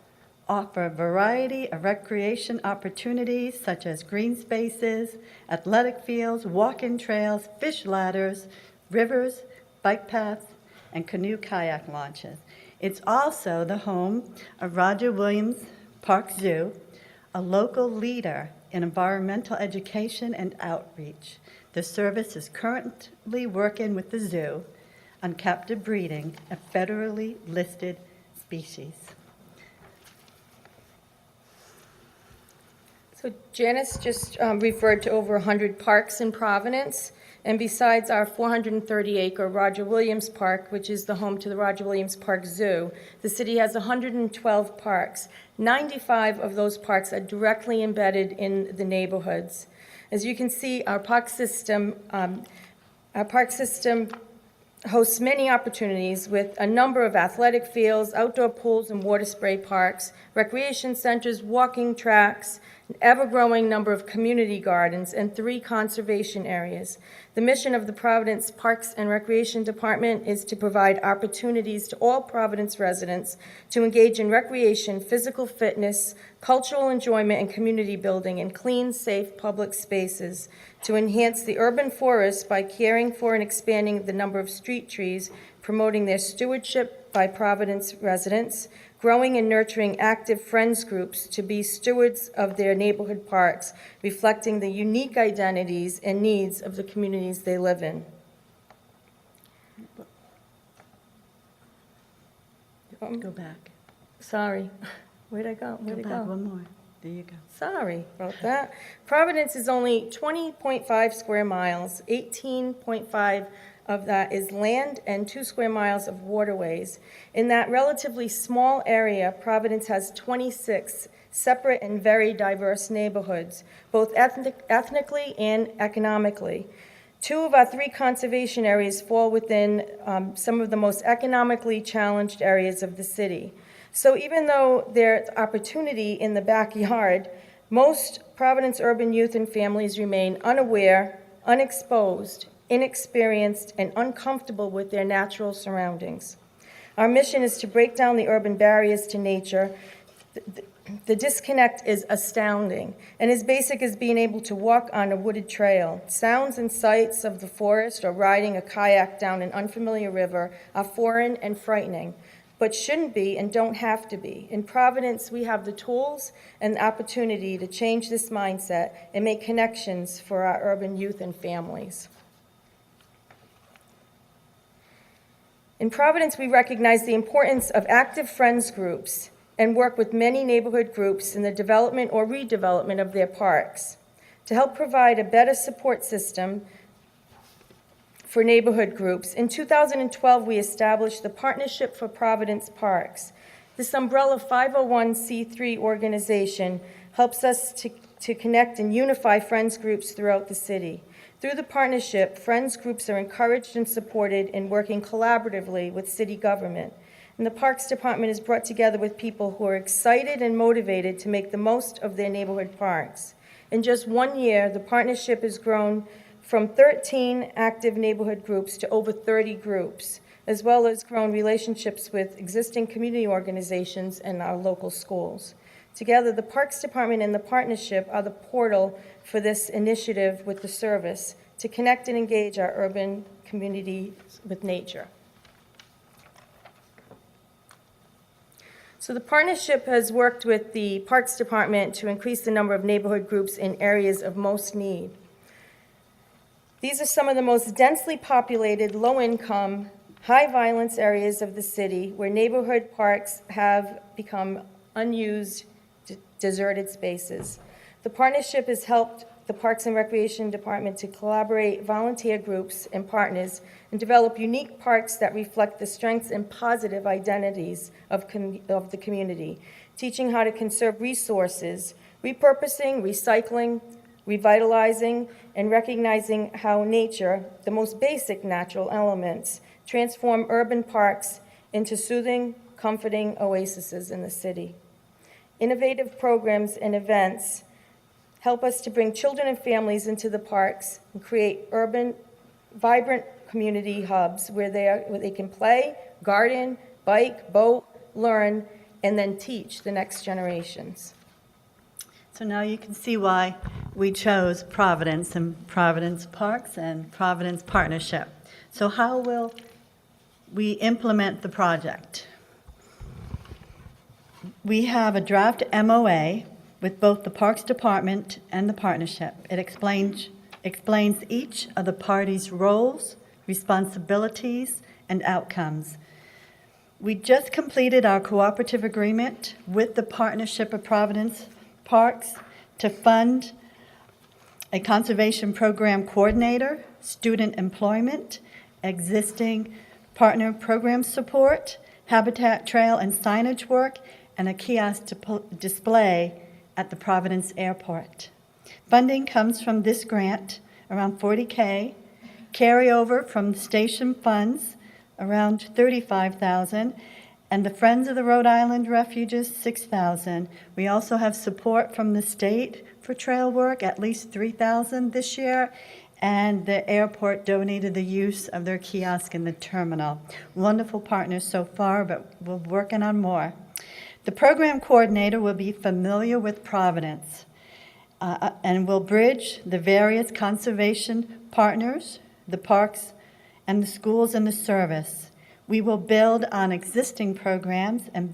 offer a variety of recreation opportunities such as green spaces, athletic fields, walking trails, fish ladders, rivers, bike paths, and canoe kayak launches. It's also the home of Roger Williams Park Zoo, a local leader in environmental education and outreach. The service is currently working with the zoo on captive breeding of federally listed species. So Janice just referred to over 100 parks in Providence, and besides our 430-acre Roger Williams Park, which is the home to the Roger Williams Park Zoo, the city has 112 parks. 95 of those parks are directly embedded in the neighborhoods. As you can see, our park system hosts many opportunities with a number of athletic fields, outdoor pools and water spray parks, recreation centers, walking tracks, an ever-growing number of community gardens, and 3 conservation areas. The mission of the Providence Parks and Recreation Department is to provide opportunities to all Providence residents to engage in recreation, physical fitness, cultural enjoyment, and community building in clean, safe public spaces, to enhance the urban forest by caring for and expanding the number of street trees, promoting their stewardship by Providence residents, growing and nurturing active friends groups to be stewards of their neighborhood parks, reflecting the unique identities and needs of the communities they live in. Go back. Sorry, where'd I go? Go Where'd it back go? one more. There you go. Sorry about that. Providence is only 20.5 square miles. 18.5 of that is land and 2 square miles of waterways. In that relatively small area, Providence has 26 separate and very diverse neighborhoods, both ethnically and economically. 2 of our 3 conservation areas fall within some of the most economically challenged areas of the city. So even though there's opportunity in the backyard, most Providence urban youth and families remain unaware, unexposed, inexperienced, and uncomfortable with their natural surroundings. Our mission is to break down the urban barriers to nature. The disconnect is astounding, and as basic as being able to walk on a wooded trail. Sounds and sights of the forest or riding a kayak down an unfamiliar river are foreign and frightening, but shouldn't be and don't have to be. In Providence, we have the tools and the opportunity to change this mindset and make connections for our urban youth and families. In Providence, we recognize the importance of active friends groups and work with many neighborhood groups in the development or redevelopment of their parks. To help provide a better support system for neighborhood groups, in 2012, we established the Partnership for Providence Parks. This umbrella 501c3 organization helps us to connect and unify friends groups throughout the city. Through the partnership, friends groups are encouraged and supported in working collaboratively with city government. And the Parks Department is brought together with people who are excited and motivated to make the most of their neighborhood parks. In just 1 year, the partnership has grown from 13 active neighborhood groups to over 30 groups, as well as grown relationships with existing community organizations and our local schools. Together, the Parks Department and the partnership are the portal for this initiative with the service to connect and engage our urban community with nature. So the partnership has worked with the Parks Department to increase the number of neighborhood groups in areas of most need. These are some of the most densely populated, low-income, high-violence areas of the city where neighborhood parks have become unused, deserted spaces. The partnership has helped the Parks and Recreation Department to collaborate volunteer groups and partners and develop unique parks that reflect the strengths and positive identities of the community, teaching how to conserve resources, repurposing, recycling, revitalizing, and recognizing how nature, the most basic natural elements, transform urban parks into soothing, comforting oases in the city. Innovative programs and events help us to bring children and families into the parks and create urban, vibrant community hubs where they can play, garden, bike, boat, learn, and then teach the next generations. So now you can see why we chose Providence and Providence Parks and Providence Partnership. So how will we implement the project? We have a draft MOA with both the Parks Department and the partnership. It explains each of the parties' roles, responsibilities, and outcomes. We just completed our cooperative agreement with the Partnership of Providence Parks to fund a conservation program coordinator, student employment, existing partner program support, habitat trail and signage work, and a kiosk display at the Providence Airport. Funding comes from this grant, around $40,000, carryover from station funds, around $35,000, and the Friends of the Rhode Island Refuges, $6,000. We also have support from the state for trail work, at least $3,000 this year, and the airport donated the use of their kiosk in the terminal. Wonderful partners so far, but we're working on more. The program coordinator will be familiar with Providence and will bridge the various conservation partners, the parks, and the schools and the service. We will build on existing programs and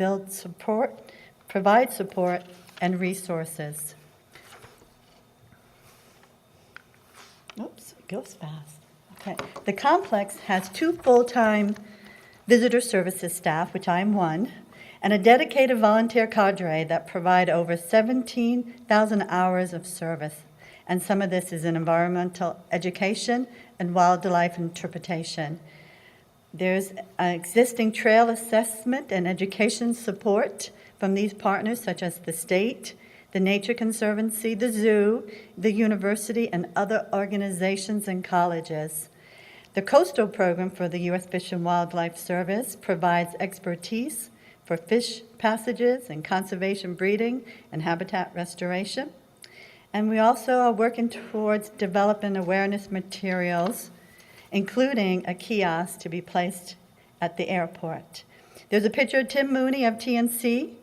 provide support and resources. Oops, it goes fast. Okay. The complex has 2 full-time visitor services staff, which I'm one, and a dedicated volunteer cadre that provide over 17,000 hours of service. And some of this is in environmental education and wildlife interpretation. There's existing trail assessment and education support from these partners, such as the state, the Nature Conservancy, the zoo, the university, and other organizations and colleges. The Coastal Program for the U.S. Fish and Wildlife Service provides expertise for fish passages and conservation breeding and habitat restoration. And we also are working towards developing awareness materials, including a kiosk to be placed at the airport. There's a picture of Tim Mooney of TNC.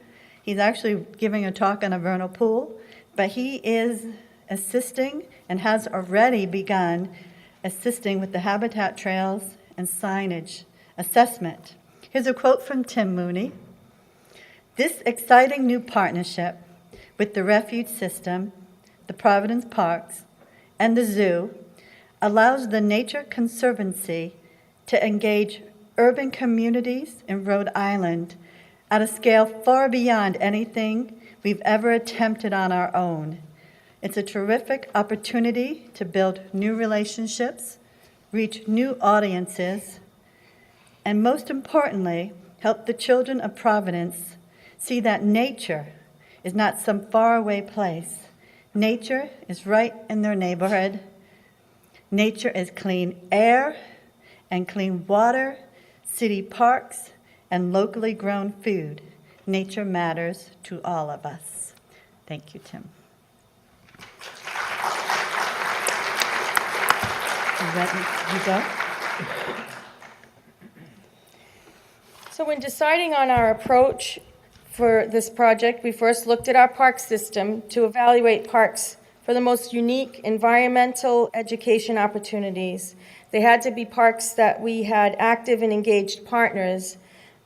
He's actually giving a talk on a vernal pool, but he is assisting and has already begun assisting with the habitat trails and signage assessment. Here's a quote from Tim Mooney. "This exciting new partnership with the Refuge system, the Providence Parks, and the zoo allows the Nature Conservancy to engage urban communities in Rhode Island at a scale far beyond anything we've ever attempted on our own. It's a terrific opportunity to build new relationships, reach new audiences, and most importantly, help the children of Providence see that nature is not some faraway place. Nature is right in their neighborhood. Nature is clean air and clean water, city parks, and locally grown food. Nature matters to all of us." Thank you, Tim. You go? So when deciding on our approach for this project, we first looked at our park system to evaluate parks for the most unique environmental education opportunities. They had to be parks that we had active and engaged partners,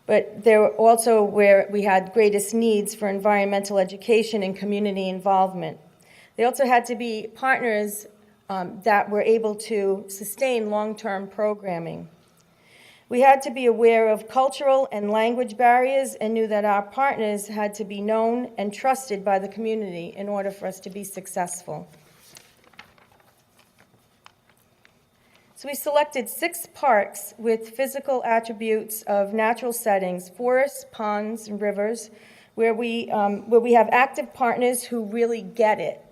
but they were also where we had greatest needs for environmental education and community involvement. They also had to be partners that were able to sustain long-term programming. We had to be aware of cultural and language barriers and knew that our partners had to be known and trusted by the community in order for us to be successful. So we selected 6 parks with physical attributes of natural settings, forests, ponds, and rivers, where we have active partners who really get it.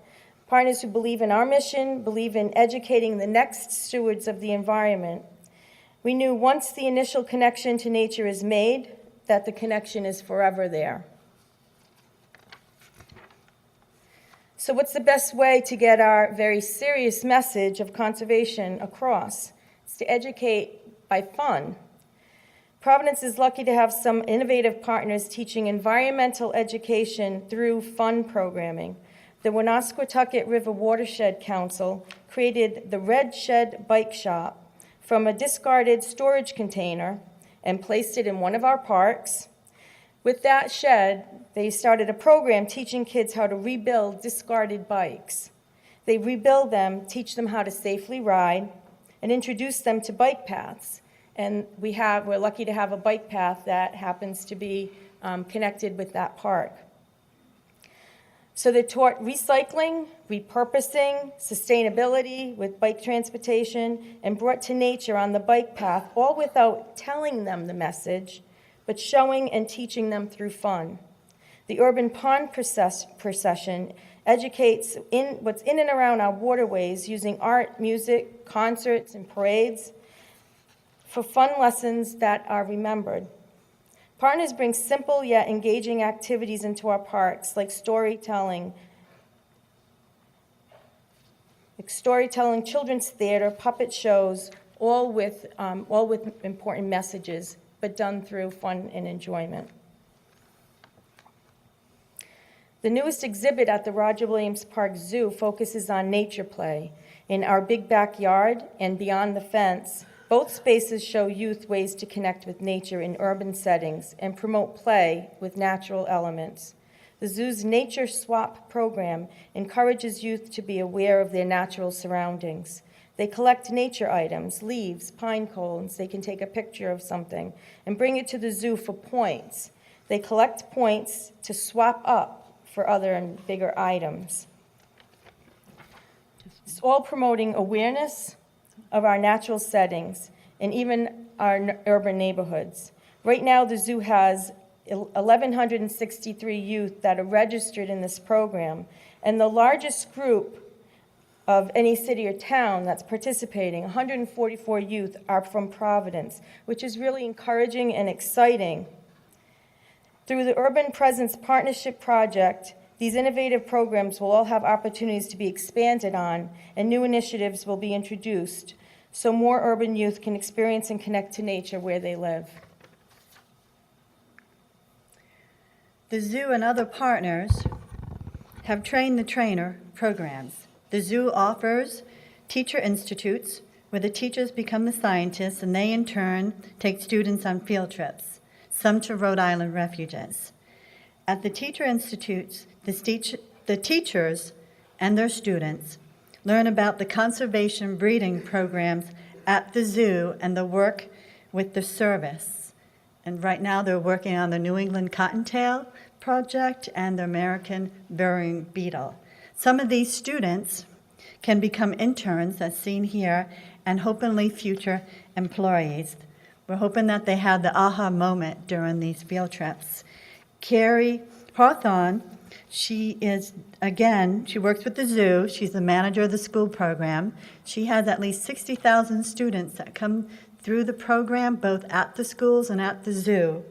Partners who believe in our mission, believe in educating the next stewards of the environment. We knew once the initial connection to nature is made, that the connection is forever there. So what's the best way to get our very serious message of conservation across? It's to educate by fun. Providence is lucky to have some innovative partners teaching environmental education through fun programming. The Woonasquatucket River Watershed Council created the Red Shed Bike Shop from a discarded storage container and placed it in one of our parks. With that shed, they started a program teaching kids how to rebuild discarded bikes. They rebuild them, teach them how to safely ride, and introduce them to bike paths. And we're lucky to have a bike path that happens to be connected with that park. So they taught recycling, repurposing, sustainability with bike transportation, and brought to nature on the bike path, all without telling them the message, but showing and teaching them through fun. The urban pond procession educates what's in and around our waterways using art, music, concerts, and parades for fun lessons that are remembered. Partners bring simple yet engaging activities into our parks, like storytelling, children's theater, puppet shows, all with important messages, but done through fun and enjoyment. The newest exhibit at the Roger Williams Park Zoo focuses on nature play. In our big backyard and beyond the fence, Both spaces show youth ways to connect with nature in urban settings and promote play with natural elements. The zoo's Nature Swap program encourages youth to be aware of their natural surroundings. They collect nature items, leaves, pine cones, they can take a picture of something, and bring it to the zoo for points. They collect points to swap up for other and bigger items. It's all promoting awareness of our natural settings and even our urban neighborhoods. Right now, the zoo has 1,163 youth that are registered in this program, and the largest group of any city or town that's participating, 144 youth, are from Providence, which is really encouraging and exciting. Through the Urban Presence Partnership Project, these innovative programs will all have opportunities to be expanded on, and new initiatives will be introduced so more urban youth can experience and connect to nature where they live. The zoo and other partners have train the trainer programs. The zoo offers teacher institutes where the teachers become the scientists and they in turn take students on field trips, some to Rhode Island refuges. At the teacher institutes, the teachers and their students learn about the conservation breeding programs at the zoo and the work with the service. And right now they're working on the New England Cottontail project and the American burying beetle. Some of these students can become interns, as seen here, and hopefully future employees. We're hoping that they have the aha moment during these field trips. Carrie Hawthorne, she works with the zoo. She's the manager of the school program. She has at least 60,000 students that come through the program, both at the schools and at the zoo.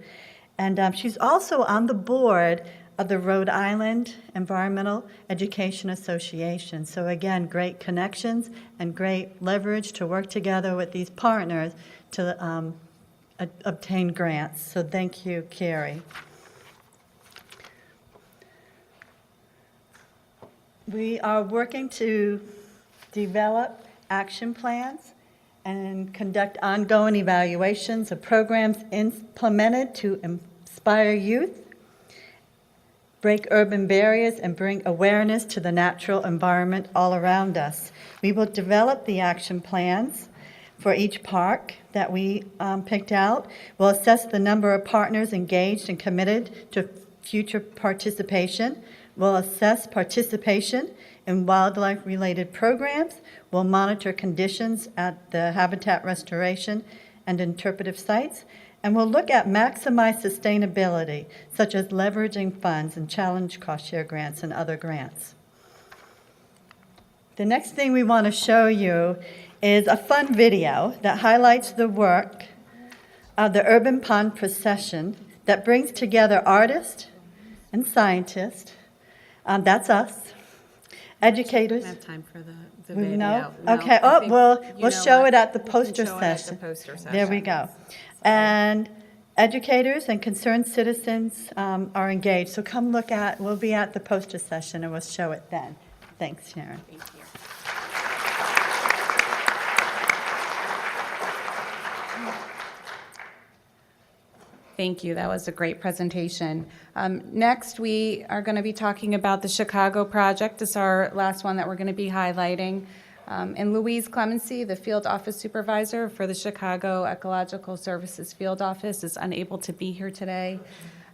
And she's also on the board of the Rhode Island Environmental Education Association. So again, great connections and great leverage to work together with these partners to obtain grants. So thank you, Carrie. We are working to develop action plans and conduct ongoing evaluations of programs implemented to inspire youth, break urban barriers, and bring awareness to the natural environment all around us. We will develop the action plans for each park that we picked out. We'll assess the number of partners engaged and committed to future participation. We'll assess participation in wildlife-related programs. We'll monitor conditions at the habitat restoration and interpretive sites. And we'll look at maximized sustainability, such as leveraging funds and challenge cost-share grants and other grants. The next thing we want to show you is a fun video that highlights the work of the Urban Pond Procession that brings together artists and scientists, that's us, educators. I don't have time for the We video. know? No, Okay, I think we'll you know show what? it at the We can poster show it at the session. poster There we session. go. And educators and concerned citizens are engaged. So come look at, we'll be at the poster session and we'll show it then. Thanks, Sharon. Thank you. Thank you. That was a great presentation. Next, we are going to be talking about the Chicago project. This is our last one that we're going to be highlighting. And Louise Clemency, the field office supervisor for the Chicago Ecological Services Field Office, is unable to be here today.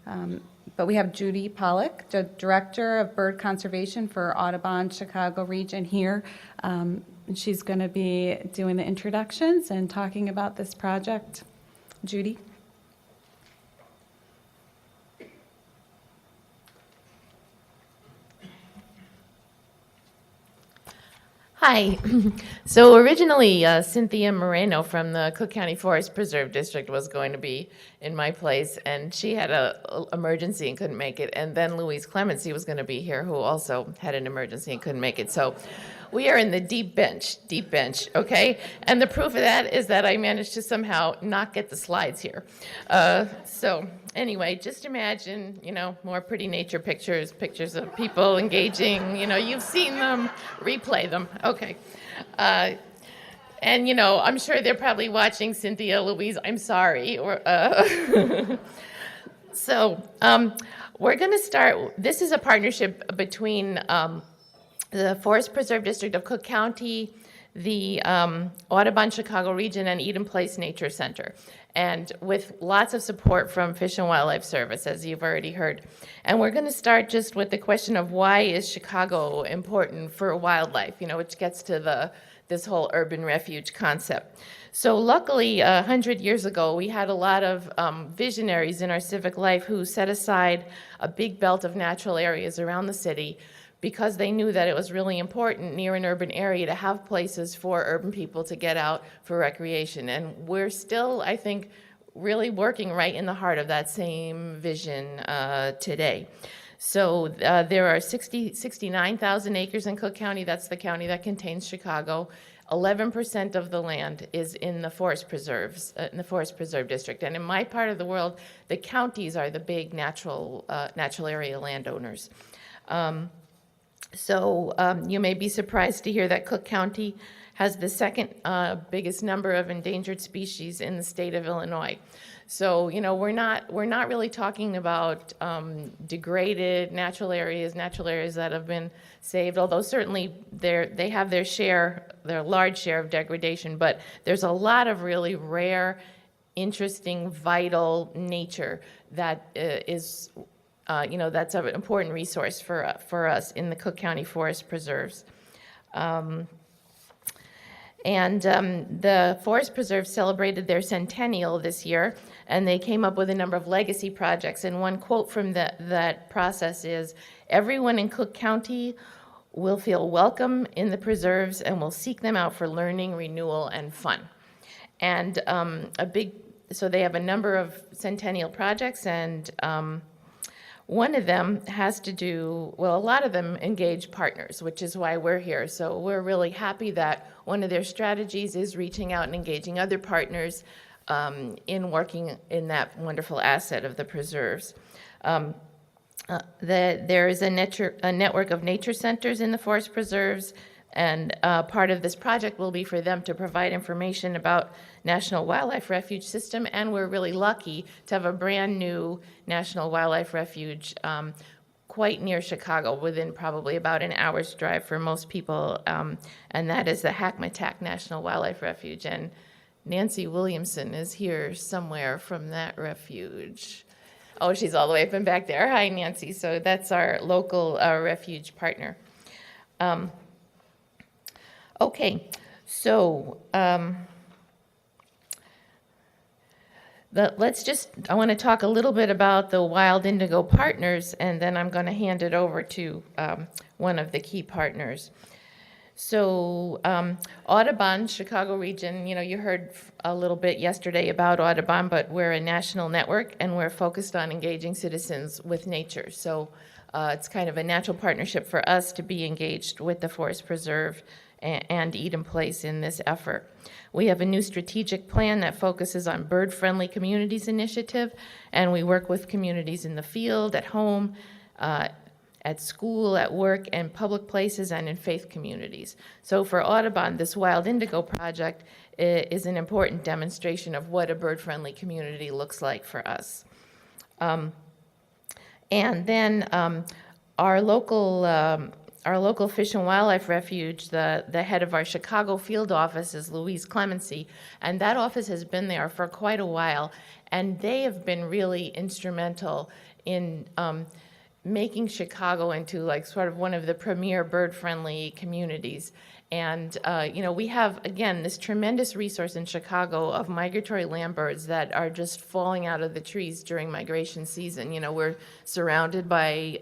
But we have Judy Pollock, the Director of Bird Conservation for Audubon Chicago region here. And she's going to be doing the introductions and talking about this project. Judy? Hi. So originally, Cynthia Moreno from the Cook County Forest Preserve District was going to be in my place, and she had an emergency and couldn't make it. And then Louise Clemency was going to be here, who also had an emergency and couldn't make it. So we are in the deep bench, okay? And the proof of that is that I managed to somehow not get the slides here. So anyway, just imagine, more pretty nature pictures, pictures of people engaging, you've seen them, replay them. Okay. And, I'm sure they're probably watching Cynthia, Louise, I'm sorry. So we're going to start, this is a partnership between the Forest Preserve District of Cook County, the Audubon Chicago region, and Eden Place Nature Center, and with lots of support from Fish and Wildlife Service, as you've already heard. And we're going to start just with the question of why is Chicago important for wildlife, which gets to this whole urban refuge concept. So luckily, 100 years ago, we had a lot of visionaries in our civic life who set aside a big belt of natural areas around the city because they knew that it was really important near an urban area to have places for urban people to get out for recreation. And we're still, I think, really working right in the heart of that same vision today. So there are 69,000 acres in Cook County. That's the county that contains Chicago. 11% of the land is in the forest preserves, in the Forest Preserve District. And in my part of the world, the counties are the big natural area landowners. So you may be surprised to hear that Cook County has the second biggest number of endangered species in the state of Illinois. So we're not really talking about degraded natural areas that have been saved. Although certainly they have their large share of degradation, but there's a lot of really rare, interesting, vital nature that is. That's an important resource for us in the Cook County Forest Preserves. The Forest Preserve celebrated their centennial this year, and they came up with a number of legacy projects. And one quote from that process is, "Everyone in Cook County will feel welcome in the preserves and will seek them out for learning, renewal, and fun." And so they have a number of centennial projects, and one of them has to do, a lot of them engage partners, which is why we're here. So we're really happy that one of their strategies is reaching out and engaging other partners in working in that wonderful asset of the preserves. There is a network of nature centers in the forest preserves, and part of this project will be for them to provide information about National Wildlife Refuge system, and we're really lucky to have a brand new National Wildlife Refuge quite near Chicago, within probably about an hour's drive for most people, and that is the Hackmatack National Wildlife Refuge. And Nancy Williamson is here somewhere from that refuge. Oh, she's all the way up and back there. Hi, Nancy. So that's our local refuge partner. Okay, so I want to talk a little bit about the Wild Indigo partners, and then I'm going to hand it over to one of the key partners. So Audubon, Chicago region, you heard a little bit yesterday about Audubon, but we're a national network, and we're focused on engaging citizens with nature. So it's kind of a natural partnership for us to be engaged with the Forest Preserve and Eden Place in this effort. We have a new strategic plan that focuses on bird-friendly communities initiative, and we work with communities in the field, at home, at school, at work, and public places, and in faith communities. So for Audubon, this Wild Indigo project is an important demonstration of what a bird-friendly community looks like for us. And then our local Fish and Wildlife Refuge, the head of our Chicago field office is Louise Clemency, and that office has been there for quite a while, and they have been really instrumental in making Chicago into like sort of one of the premier bird-friendly communities. And we have, again, this tremendous resource in Chicago of migratory land birds that are just falling out of the trees during migration season. We're surrounded by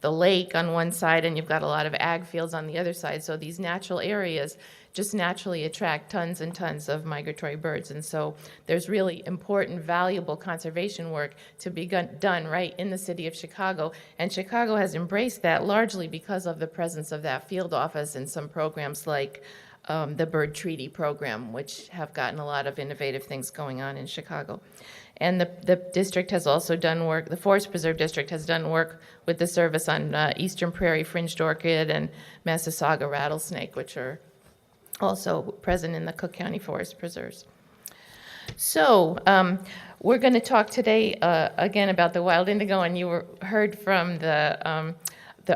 the lake on one side, and you've got a lot of ag fields on the other side. So these natural areas just naturally attract tons and tons of migratory birds. And so there's really important, valuable conservation work to be done right in the city of Chicago. And Chicago has embraced that largely because of the presence of that field office and some programs like the Bird Treaty Program, which have gotten a lot of innovative things going on in Chicago. And the district has also done work, the Forest Preserve District has done work with the service on Eastern Prairie Fringed Orchid and Massasauga rattlesnake, which are also present in the Cook County Forest Preserves. So we're going to talk today again about the wild indigo, and you heard from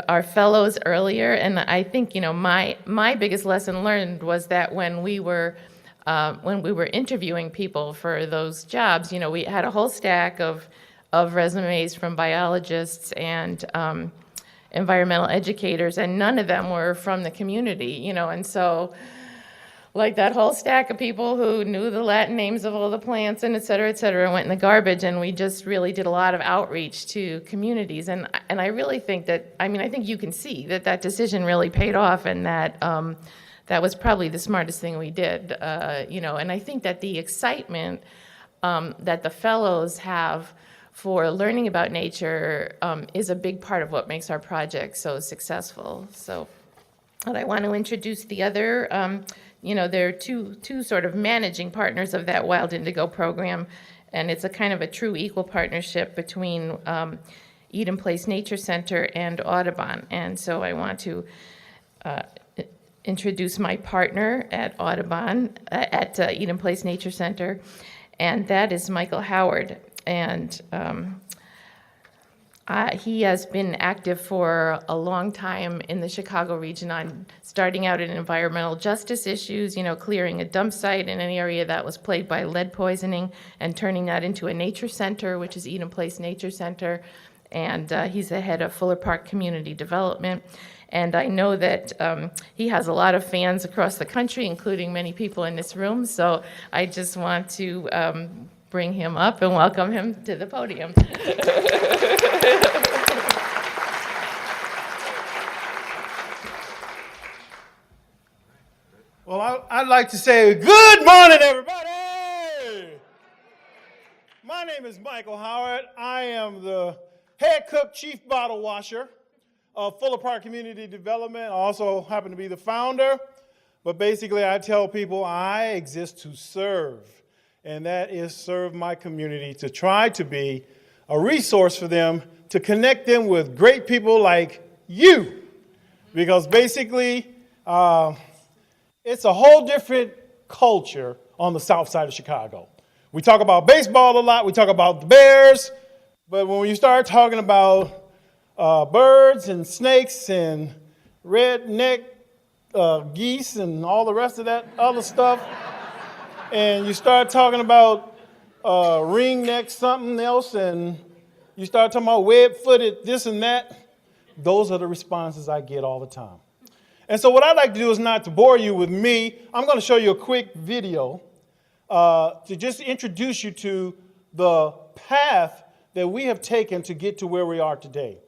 our fellows earlier, and I think my biggest lesson learned was that when we were interviewing people for those jobs, we had a whole stack of resumes from biologists and environmental educators, and none of them were from the community, and so like that whole stack of people who knew the Latin names of all the plants and et cetera, went in the garbage, and we just really did a lot of outreach to communities. And I really think that, I think you can see that decision really paid off, and that that was probably the smartest thing we did, and I think that the excitement that the fellows have for learning about nature is a big part of what makes our project so successful. So, and I want to introduce the other, there are two sort of managing partners of that Wild Indigo program, and it's a kind of a true equal partnership between Eden Place Nature Center and Audubon. And so I want to introduce my partner at Audubon, at Eden Place Nature Center, and that is Michael Howard. And he has been active for a long time in the Chicago region on starting out in environmental justice issues, clearing a dump site in an area that was plagued by lead poisoning and turning that into a nature center, which is Eden Place Nature Center. And he's the head of Fuller Park Community Development. And I know that he has a lot of fans across the country, including many people in this room. So I just want to bring him up and welcome him to the podium. Well, I'd like to say good morning, everybody. My name is Michael Howard. I am the head cook, chief bottle washer of Fuller Park Community Development. I also happen to be the founder. But basically, I tell people I exist to serve, and that is serve my community, to try to be a resource for them, to connect them with great people like you. Because basically, it's a whole different culture on the south side of Chicago. We talk about baseball a lot, we talk about the Bears, but when you start talking about birds and snakes and redneck geese and all the rest of that other stuff, and you start talking about ringneck something else, and you start talking about web-footed this and that, those are the responses I get all the time. And so what I'd like to do is not to bore you with me. I'm going to show you a quick video to just introduce you to the path that we have taken to get to where we are today.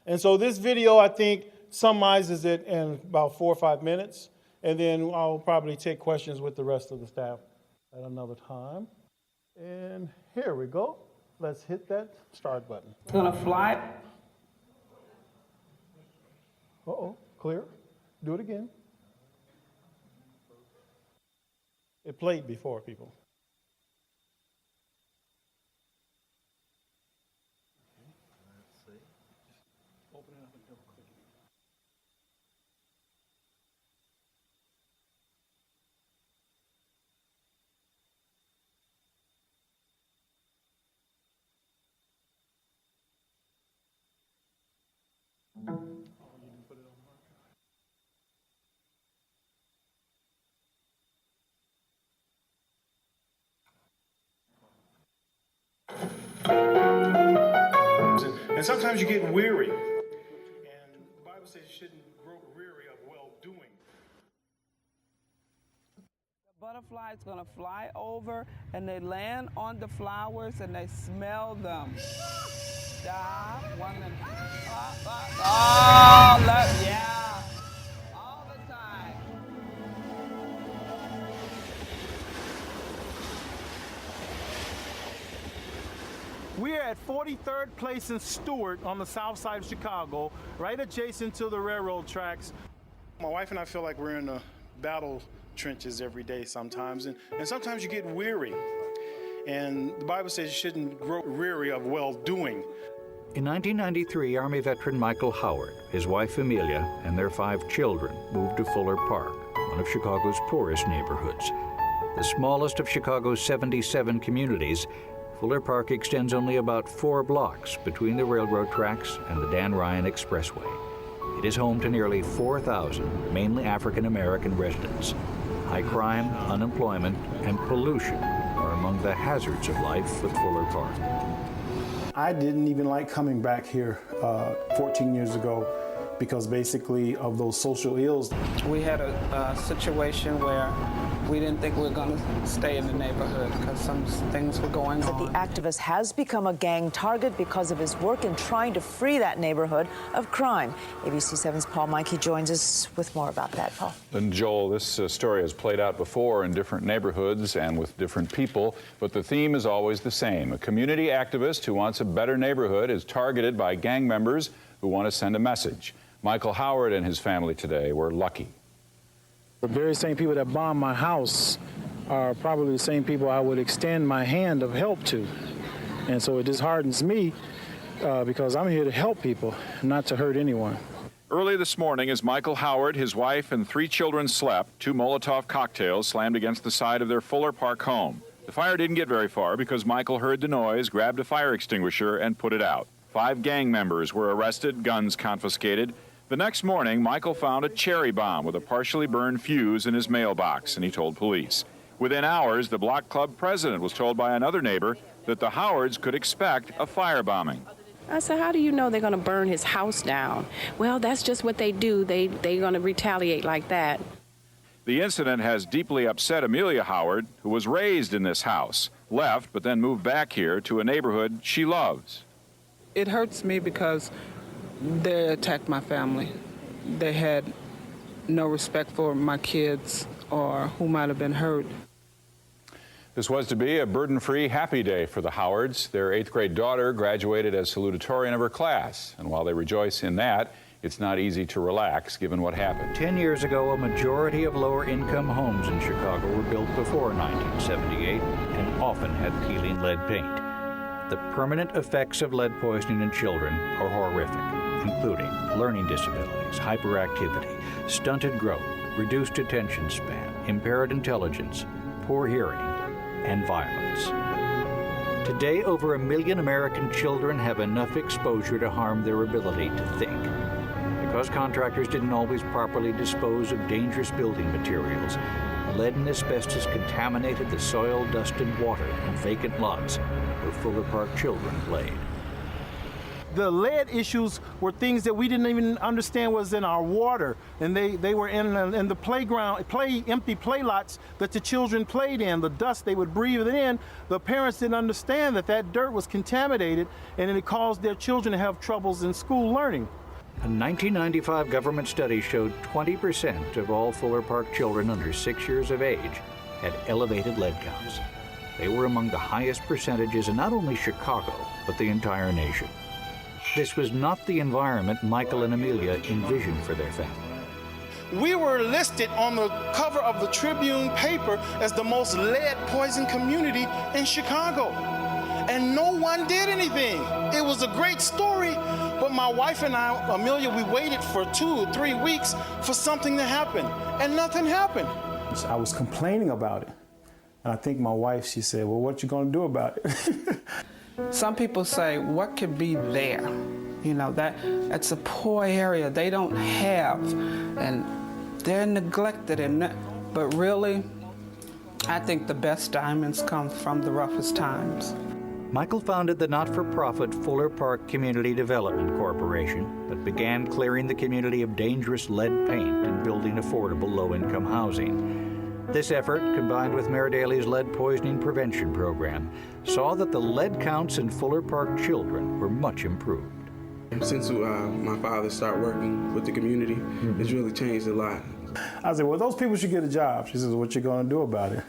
And so this video, I think, summarizes it in about 4 or 5 minutes. And then I'll probably take questions with the rest of the staff at another time. And here we go. Let's hit that start button. It's gonna fly. Uh-oh, clear. Do it again. It played before, people. Open it up and double click And sometimes you get weary. And the Bible says you shouldn't grow weary of well-doing. The butterfly's gonna fly over and they land on the flowers and they smell them. Stop. One minute. Oh, look, yeah. All the time. We're at 43rd Place and Stewart on the south side of Chicago, right adjacent to the railroad tracks. My wife and I feel like we're in the battle trenches every day sometimes, and sometimes you get weary. And the Bible says you shouldn't grow weary of well-doing. In 1993, Army veteran Michael Howard, his wife Amelia, and their 5 children moved to Fuller Park, one of Chicago's poorest neighborhoods. The smallest of Chicago's 77 communities, Fuller Park extends only about 4 blocks between the railroad tracks and the Dan Ryan Expressway. It is home to nearly 4,000 mainly African-American residents. High crime, unemployment, and pollution are among the hazards of life at Fuller Park. I didn't even like coming back here 14 years ago because basically of those social ills. We had a situation where we didn't think we were going to stay in the neighborhood because some things were going on. The activist has become a gang target because of his work in trying to free that neighborhood of crime. ABC 7's Paul Mikey joins us with more about that. Paul. And Joel, this story has played out before in different neighborhoods and with different people, but the theme is always the same. A community activist who wants a better neighborhood is targeted by gang members who want to send a message. Michael Howard and his family today were lucky. The very same people that bombed my house are probably the same people I would extend my hand of help to. And so it disheartens me because I'm here to help people, not to hurt anyone. Early this morning, as Michael Howard, his wife, and 3 children slept, 2 Molotov cocktails slammed against the side of their Fuller Park home. The fire didn't get very far because Michael heard the noise, grabbed a fire extinguisher, and put it out. 5 gang members were arrested, guns confiscated. The next morning, Michael found a cherry bomb with a partially burned fuse in his mailbox, and he told police. Within hours, the block club president was told by another neighbor that the Howards could expect a firebombing. I said, how do you know they're going to burn his house down? Well, that's just what they do. They're going to retaliate like that. The incident has deeply upset Amelia Howard, who was raised in this house, left, but then moved back here to a neighborhood she loves. It hurts me because they attacked my family. They had no respect for my kids or who might have been hurt. This was to be a burden-free, happy day for the Howards. Their 8th grade daughter graduated as salutatorian of her class, and while they rejoice in that, it's not easy to relax given what happened. 10 years ago, a majority of lower-income homes in Chicago were built before 1978 and often had peeling lead paint. The permanent effects of lead poisoning in children are horrific, including learning disabilities, hyperactivity, stunted growth, reduced attention span, impaired intelligence, poor hearing, and violence. Today, over 1 million American children have enough exposure to harm their ability to think. Because contractors didn't always properly dispose of dangerous building materials, lead and asbestos contaminated the soil, dust, and water in vacant lots where Fuller Park children played. The lead issues were things that we didn't even understand was in our water, and they were in the playground, empty play lots that the children played in. The dust they would breathe in, the parents didn't understand that dirt was contaminated, and it caused their children to have troubles in school learning. A 1995 government study showed 20% of all Fuller Park children under 6 years of age had elevated lead counts. They were among the highest percentages in not only Chicago, but the entire nation. This was not the environment Michael and Amelia envisioned for their family. We were listed on the cover of the Tribune paper as the most lead-poisoned community in Chicago. And no one did anything. It was a great story, but my wife and I, Amelia, we waited for 2 or 3 weeks for something to happen, and nothing happened. I was complaining about it. And I think my wife, she said, well, what you gonna do about it? Some people say, what could be there? You know, that's a poor area they don't have, and they're neglected, but really, I think the best diamonds come from the roughest times. Michael founded the not-for-profit Fuller Park Community Development Corporation that began clearing the community of dangerous lead paint and building affordable low-income housing. This effort, combined with Mayor Daley's lead poisoning prevention program, saw that the lead counts in Fuller Park children were much improved. Since my father started working with the community, it's really changed a lot. I said, well, those people should get a job. She says, what you gonna do about it?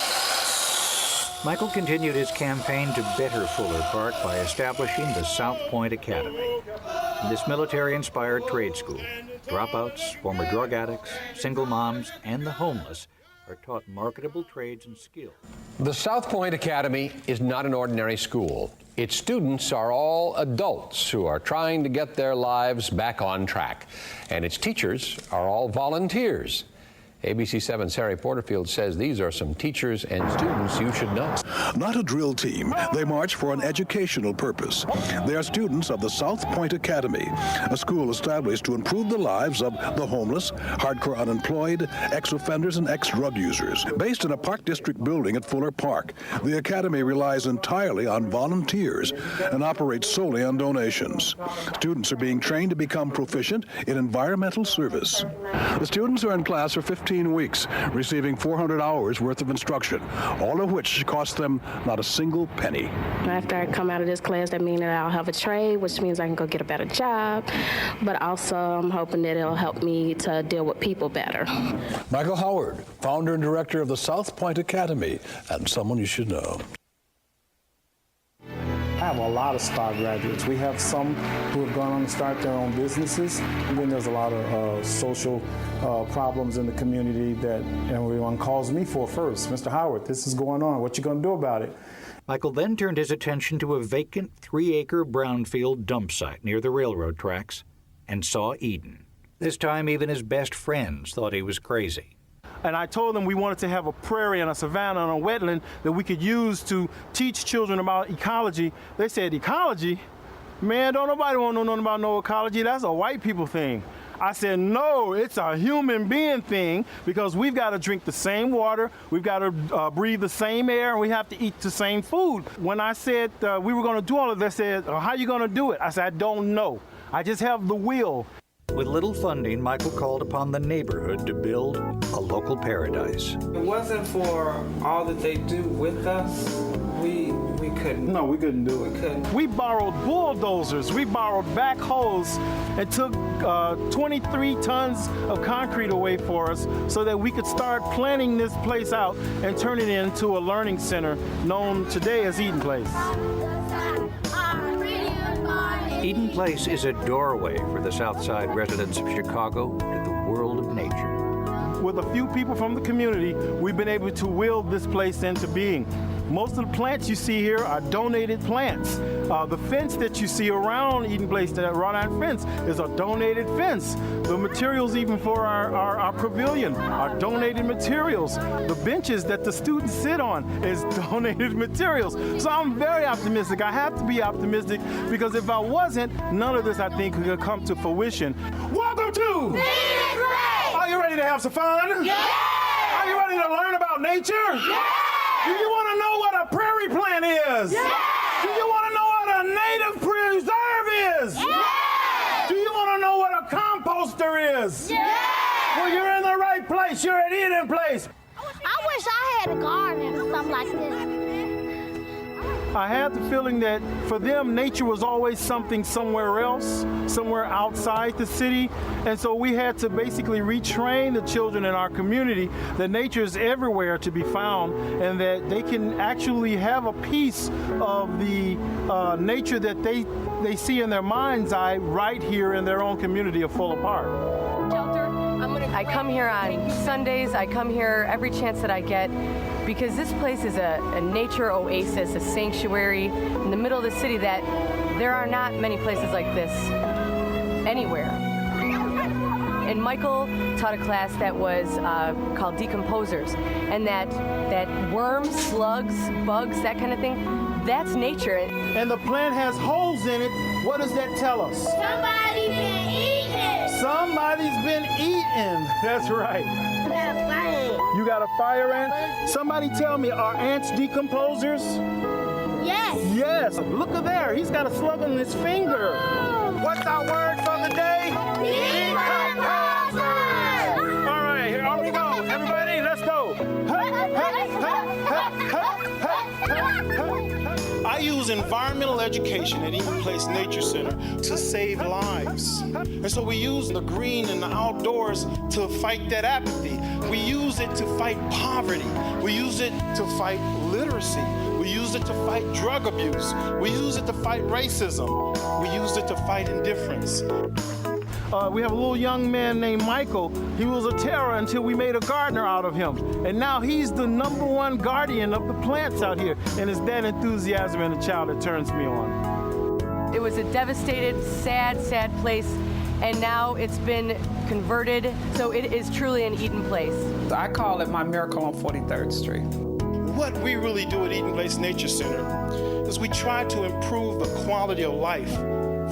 Michael continued his campaign to better Fuller Park by establishing the South Point Academy. In this military-inspired trade school, dropouts, former drug addicts, single moms, and the homeless are taught marketable trades and skills. The South Point Academy is not an ordinary school. Its students are all adults who are trying to get their lives back on track. And its teachers are all volunteers. ABC 7's Harry Porterfield says these are some teachers and students you should know. Not a drill team. They march for an educational purpose. They are students of the South Point Academy, a school established to improve the lives of the homeless, hardcore unemployed, ex-offenders, and ex-drug users. Based in a Park District building at Fuller Park, the academy relies entirely on volunteers and operates solely on donations. Students are being trained to become proficient in environmental service. The students are in class for 15 weeks, receiving 400 hours worth of instruction, all of which cost them not a single penny. After I come out of this class, that means that I'll have a trade, which means I can go get a better job, but also I'm hoping that it'll help me to deal with people better. Michael Howard, founder and director of the South Point Academy, and someone you should know. I have a lot of STAR graduates. We have some who have gone on to start their own businesses, and then there's a lot of social problems in the community that everyone calls me for first. Mr. Howard, this is going on. What you going to do about it? Michael then turned his attention to a vacant 3-acre brownfield dump site near the railroad tracks and saw Eden. This time, even his best friends thought he was crazy. And I told them we wanted to have a prairie and a savanna and a wetland that we could use to teach children about ecology. They said, ecology? Man, don't nobody want to know nothing about no ecology. That's a white people thing. I said, no, it's a human being thing, because we've got to drink the same water, we've got to breathe the same air, and we have to eat the same food. When I said we were going to do all of this, they said, how are you going to do it? I said, I don't know. I just have the will. With little funding, Michael called upon the neighborhood to build a local paradise. It wasn't for all that they do with us. We couldn't. No, we couldn't do it. We couldn't. We borrowed bulldozers, we borrowed backhoes, and took 23 tons of concrete away for us so that we could start planning this place out and turn it into a learning center known today as Eden Place. Eden Place is a doorway for the South Side residents of Chicago to the world of nature. With a few people from the community, we've been able to will this place into being. Most of the plants you see here are donated plants. The fence that you see around Eden Place, that wrought iron fence, is a donated fence. The materials even for our pavilion are donated materials. The benches that the students sit on is donated materials. So I'm very optimistic. I have to be optimistic, because if I wasn't, none of this, I think, could come to fruition. Welcome to Eden Place! Are you ready to have some fun? Yeah! Are you ready to learn about nature? Yeah! Do you want to know what a prairie plant is? Yeah! Do you want to know what a native preserve is? Yeah! Do you want to know what a composter is? Yeah! Well, you're in the right place. You're at Eden Place. I wish I had a garden or something like this. I had the feeling that for them, nature was always something somewhere else, somewhere outside the city. And so we had to basically retrain the children in our community that nature is everywhere to be found, and that they can actually have a piece of the nature that they see in their mind's eye right here in their own community of Fuller Park. I come here on Sundays. I come here every chance that I get, because this place is a nature oasis, a sanctuary in the middle of the city that there are not many places like this anywhere. And Michael taught a class that was called Decomposers, and that worms, slugs, bugs, that kind of thing, that's nature. And the plant has holes in it. What does that tell us? Somebody's been eating. Somebody's been eating. That's right. You got a fire ant? Somebody tell me, are ants decomposers? Yes. Yes. Look at there. He's got a slug on his finger. What's our word for the day? Decomposers. All right, here we go. Everybody, let's go. I use environmental education at Eden Place Nature Center to save lives. And so we use the green and the outdoors to fight that apathy. We use it to fight poverty. We use it to fight literacy. We use it to fight drug abuse. We use it to fight racism. We use it to fight indifference. We have a little young man named Michael. He was a terror until we made a gardener out of him. And now he's the #1 guardian of the plants out here. And it's that enthusiasm in a child that turns me on. It was a devastated, sad place. and now it's been converted, so it is truly an Eden place. I call it my miracle on 43rd Street. What we really do at Eden Place Nature Center is we try to improve the quality of life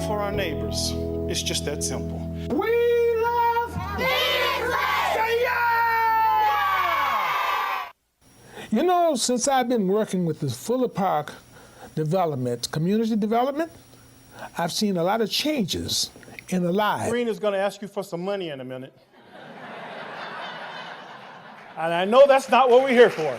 for our neighbors. It's just that simple. We love Eden Place! Say yeah! You know, since I've been working with the Fuller Park development, community development, I've seen a lot of changes in the lives. Green is going to ask you for some money in a minute. And I know that's not what we're here for.